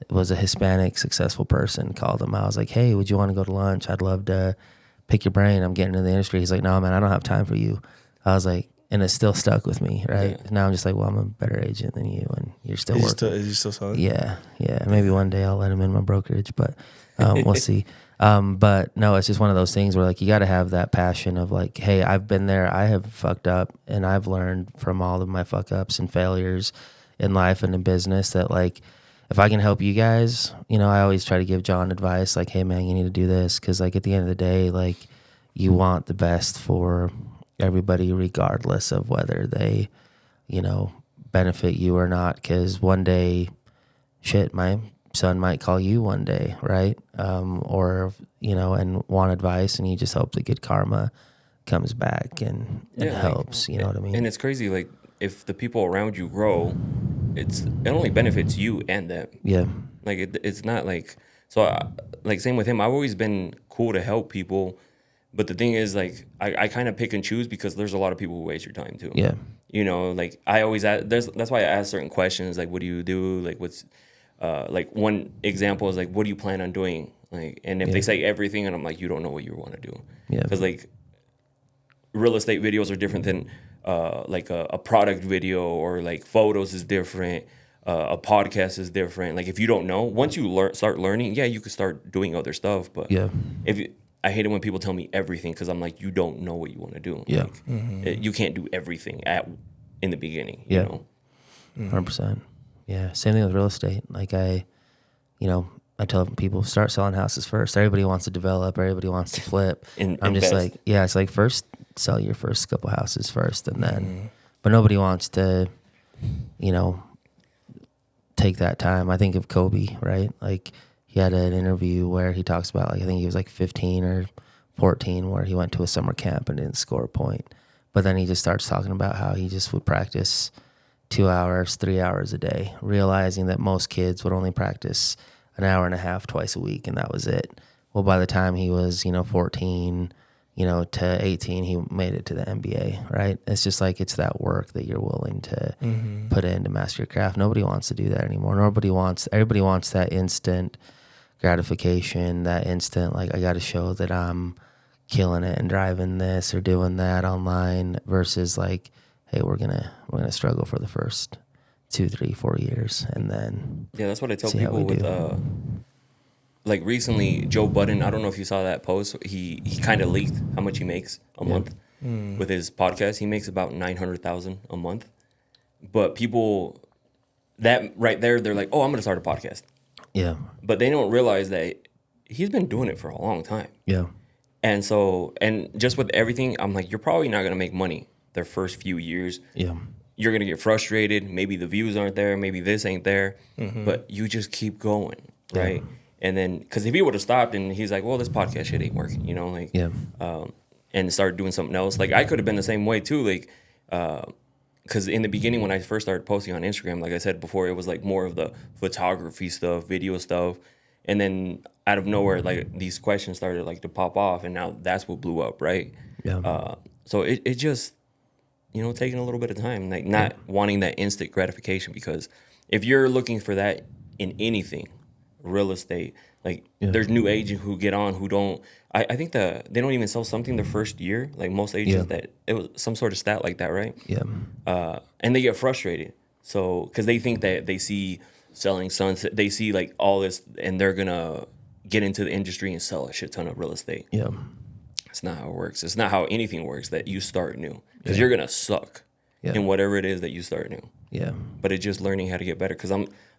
was a Hispanic successful person, called him. I was like, hey, would you want to go to lunch? I'd love to pick your brain. I'm getting into the industry. He's like, no, man, I don't have time for you. I was like, and it still stuck with me, right? Yeah. Now I'm just like, well, I'm a better agent than you, and you're still working. Is he still selling? Yeah. Maybe one day I'll let him in my brokerage, but we'll see. But no, it's just one of those things where like you got to have that passion of like, hey, I've been there, I have fucked up, and I've learned from all of my fuck ups and failures in life and in business that like, if I can help you guys, you know, I always try to give John advice like, hey man, you need to do this, because like at the end of the day, like you want the best for everybody regardless of whether they, you know, benefit you or not, because one day, shit, my son might call you one day, right? Or, you know, and want advice, and you just hope that good karma comes back and helps, you know what I mean? And it's crazy, like, if the people around you grow, it only benefits you and them. Yeah. Like, it's not like, so, like, same with him. I've always been cool to help people, but the thing is, like, I kind of pick and choose, because there's a lot of people who waste your time, too. Yeah. You know, like, I always ask, that's why I ask certain questions, like, what do you do? Like, what's, like, one example is, like, what do you plan on doing? Like, and if they say everything, and I'm like, you don't know what you want to do. Yeah. Because, like, real estate videos are different than, like, a product video, or, like, photos is different. A podcast is different. Like, if you don't know, once you start learning, you could start doing other stuff. But I hate it when people tell me everything, because I'm like, you don't know what you want to do. Yeah. Like, you can't do everything in the beginning. Yeah. You know? 100%. Yeah. Same thing with real estate. Like I tell people, start selling houses first. Everybody wants to develop. Everybody wants to flip. I'm just like, it's like, first sell your first couple houses first, and then, but nobody wants to, you know, take that time. I think of Kobe, right? Like he had an interview where he talks about, like, I think he was like 15 or 14, where he went to a summer camp and didn't score a point. But then he just starts talking about how he just would practice 2 hours, 3 hours a day, realizing that most kids would only practice an hour and a half twice a week, and that was it. Well, by the time he was, 14, to 18, he made it to the NBA, right? It's just like, it's that work that you're willing to put in to master your craft. Nobody wants to do that anymore. Everybody wants that instant gratification, that instant, like, I got to show that I'm killing it and driving this or doing that online, versus like, hey, we're gonna struggle for the first 2, 3, 4 years, and then that's what I tell people with like recently, Joe Budden, I don't know if you saw that post. He kind of leaked how much he makes a month with his podcast. He makes about $900,000 a month. But people, that right there, they're like, oh, I'm going to start a podcast. Yeah. But they don't realize that he's been doing it for a long time. Yeah. And so, and just with everything, I'm like, you're probably not going to make money their first few years. Yeah. You're going to get frustrated. Maybe the views aren't there. Maybe this ain't there. But you just keep going, right? Yeah. And then, because if he would have stopped and he's like, well, this podcast shit ain't working, like, and started doing something else. Like, I could have been the same way too. Like, because in the beginning, when I first started posting on Instagram, like I said before, it was like more of the photography stuff, video stuff. And then out of nowhere, like, these questions started like to pop off, and now that's what blew up, right? Yeah. So it just, taking a little bit of time, like not wanting that instant gratification, because if you're looking for that in anything, real estate, like there's new agents who get on who don't, I think they don't even sell something their first year, like most agents, that it was some sort of stat like that, right? And they get frustrated, so because they think that they see selling sunset, they see like all this, and they're gonna get into the industry and sell a shit ton of real estate. It's not how it works. It's not how anything works, that you start new, because you're gonna suck in whatever it is that you start new. But it's just learning how to get better, because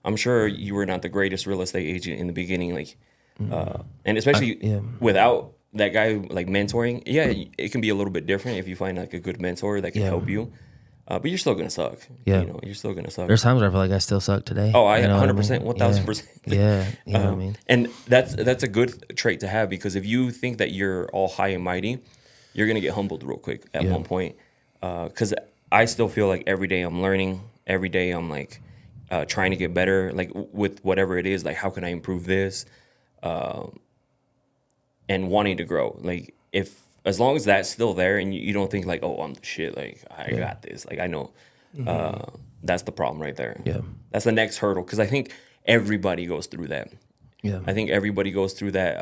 I'm sure you were not the greatest real estate agent in the beginning, like, and especially without that guy like mentoring, yeah, it can be a little bit different if you find like a good mentor that can help you. But you're still gonna suck. Yeah. You know, you're still gonna suck. There's times where I feel like I still suck today. Oh, I you know 100%, 1000%. Yeah, you know what I mean. And that's a good trait to have, because if you think that you're all high and mighty, you're gonna get humbled real quick at one point. Because I still feel like every day I'm learning. Every day I'm like trying to get better, like with whatever it is. Like, how can I improve this? And wanting to grow. Like, as long as that's still there and you don't think like, oh, I'm the shit, like I got this, like I know, that's the problem right there. Yeah, that's the next hurdle, because I think everybody goes through that. Yeah, I think everybody goes through that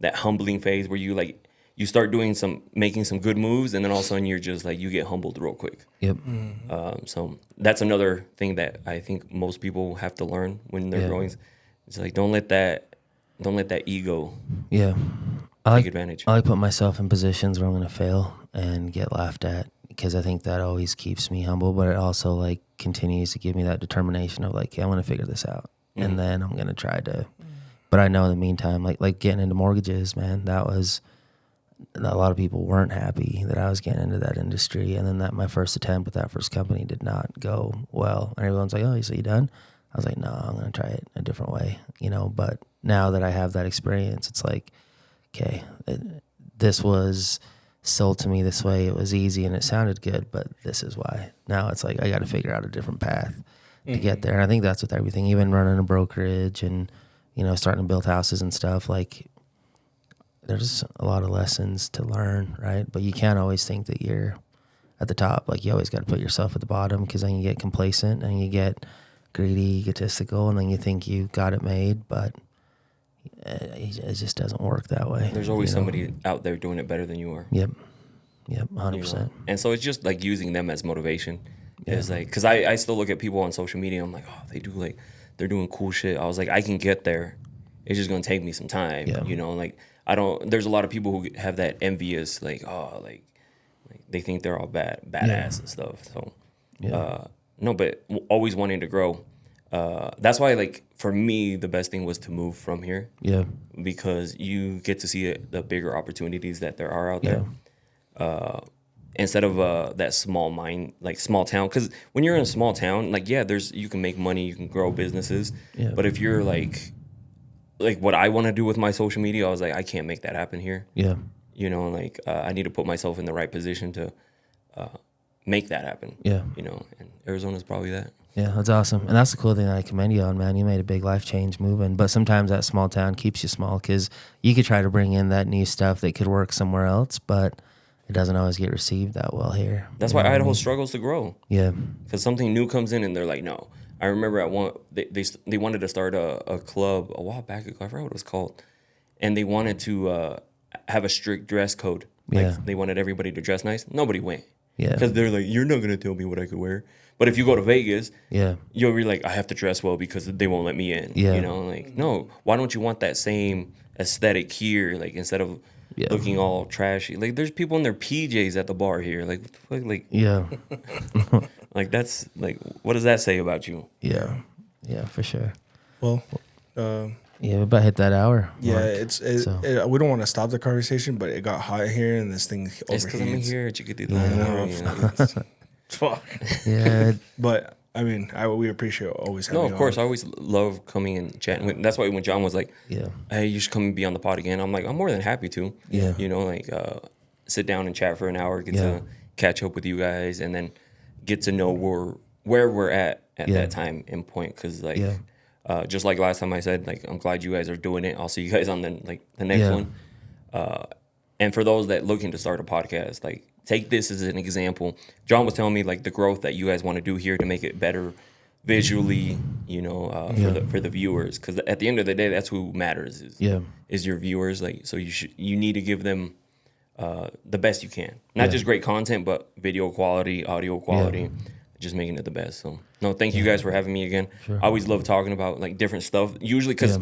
that humbling phase where you start making some good moves, and then all of a sudden you're just like, you get humbled real quick. Yep. So that's another thing that I think most people have to learn when they're growing. It's like, don't let that ego take advantage. I like put myself in positions where I'm going to fail and get laughed at, because I think that always keeps me humble, but it also like continues to give me that determination of like, yeah, I want to figure this out. And then I'm going to try to, but I know in the meantime, like getting into mortgages, man, that was, a lot of people weren't happy that I was getting into that industry. And then that my first attempt with that first company did not go well. And everyone's like, oh, so you done? I was like, no, I'm going to try it a different way, but now that I have that experience, it's like, okay, this was sold to me this way. It was easy and it sounded good, but this is why. Now it's like, I got to figure out a different path to get there. And I think that's with everything, even running a brokerage and, starting to build houses and stuff. Like, there's a lot of lessons to learn, right? But you can't always think that you're at the top. Like, you always got to put yourself at the bottom, because then you get complacent and you get greedy, egotistical, and then you think you got it made, but it just doesn't work that way. There's always somebody out there doing it better than you are. Yep, 100%. And so it's just like using them as motivation. It's like, because I still look at people on social media, I'm like, oh, they're doing cool shit. I was like, I can get there. It's just gonna take me some time. Like, there's a lot of people who have that envious, like, oh, like they think they're all badass and stuff. So no, but always wanting to grow. That's why, like, for me, the best thing was to move from here. Yeah. Because you get to see the bigger opportunities that there are out there. Instead of that small town. Because when you're in a small town, like, you can make money, you can grow businesses. Yeah. But if you're like what I want to do with my social media, I was like, I can't make that happen here. Yeah. I need to put myself in the right position to make that happen. Yeah. And Arizona's probably that. Yeah, that's awesome. And that's the cool thing that I commend you on, man. You made a big life change moving. But sometimes that small town keeps you small, because you could try to bring in that new stuff that could work somewhere else, but it doesn't always get received that well here. That's why Idaho struggles to grow. Yeah. Because something new comes in and they're like, no. I remember they wanted to start a club a while back. I forgot what it was called. And they wanted to have a strict dress code. Like, they wanted everybody to dress nice. Nobody went. Yeah. Because they're like, you're not going to tell me what I could wear. But if you go to Vegas, you'll be like, I have to dress well because they won't let me in. Yeah. Like, no, why don't you want that same aesthetic here? Like, instead of looking all trashy. Like, there's people in their PJs at the bar here. Like, what the fuck? Like, yeah. Like, that's, like, what does that say about you? Yeah. Yeah, for sure. Well, we about hit that hour. Yeah, we don't want to stop the conversation, but it got hot here and this thing overheats. It's because I'm in here. You could do that. Fuck. Yeah. But I mean, we appreciate always having you. No, of course. I always love coming and chatting. That's why when John was like, hey, you should come and be on the pod again, I'm like, I'm more than happy to. Yeah. Sit down and chat for an hour, get to catch up with you guys, and then get to know where we're at that time and point. Because, like, just like last time I said, like, I'm glad you guys are doing it. I'll see you guys on the next one. And for those that looking to start a podcast, like, take this as an example. John was telling me, like, the growth that you guys want to do here to make it better visually, for the viewers. Because at the end of the day, that's who matters is your viewers. Like, so you need to give them the best you can. Not just great content, but video quality, audio quality, just making it the best. So, no, thank you guys for having me again. Sure. I always love talking about, like, different stuff. Usually, because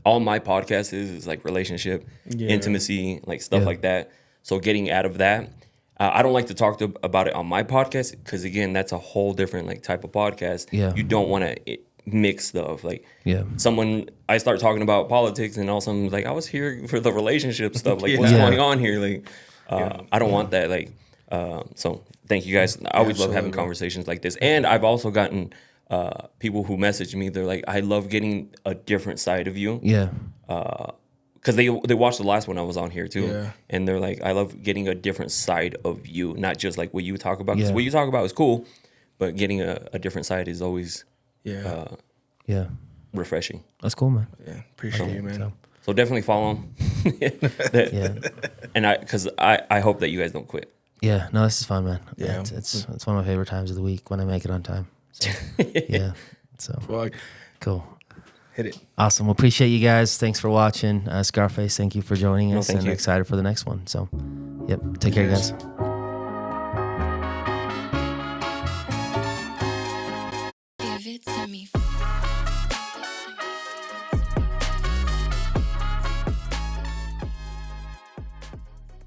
all my podcast is like relationship, intimacy, like stuff like that. So getting out of that. I don't like to talk about it on my podcast because, again, that's a whole different, like, type of podcast. Yeah. You don't want to mixed stuff. Like Yeah. I start talking about politics and all of a sudden like I was here for the relationship stuff. Like what's going on here? Like I don't want that. Like so thank you guys. I always love having conversations like this. And I've also gotten people who message me. They're like, I love getting a different side of you. Yeah. Because they watched the last one I was on here too. Yeah. And they're like, I love getting a different side of you, not just like what you talk about. Because Yeah. what you talk about is cool, but getting a different side is always Yeah. refreshing. That's cool, man. Yeah, appreciate you, man. So definitely follow them. Yeah. And because I hope that you guys don't quit. Yeah. No, this is fun, man. Yeah. It's one of my favorite times of the week when I make it on time. So, yeah. So Fuck. cool. Hit it. Awesome. Well, appreciate you guys. Thanks for watching. SxarxFace, thank you for joining us, thank and you. excited for the next one. So, yep. Take care, guys.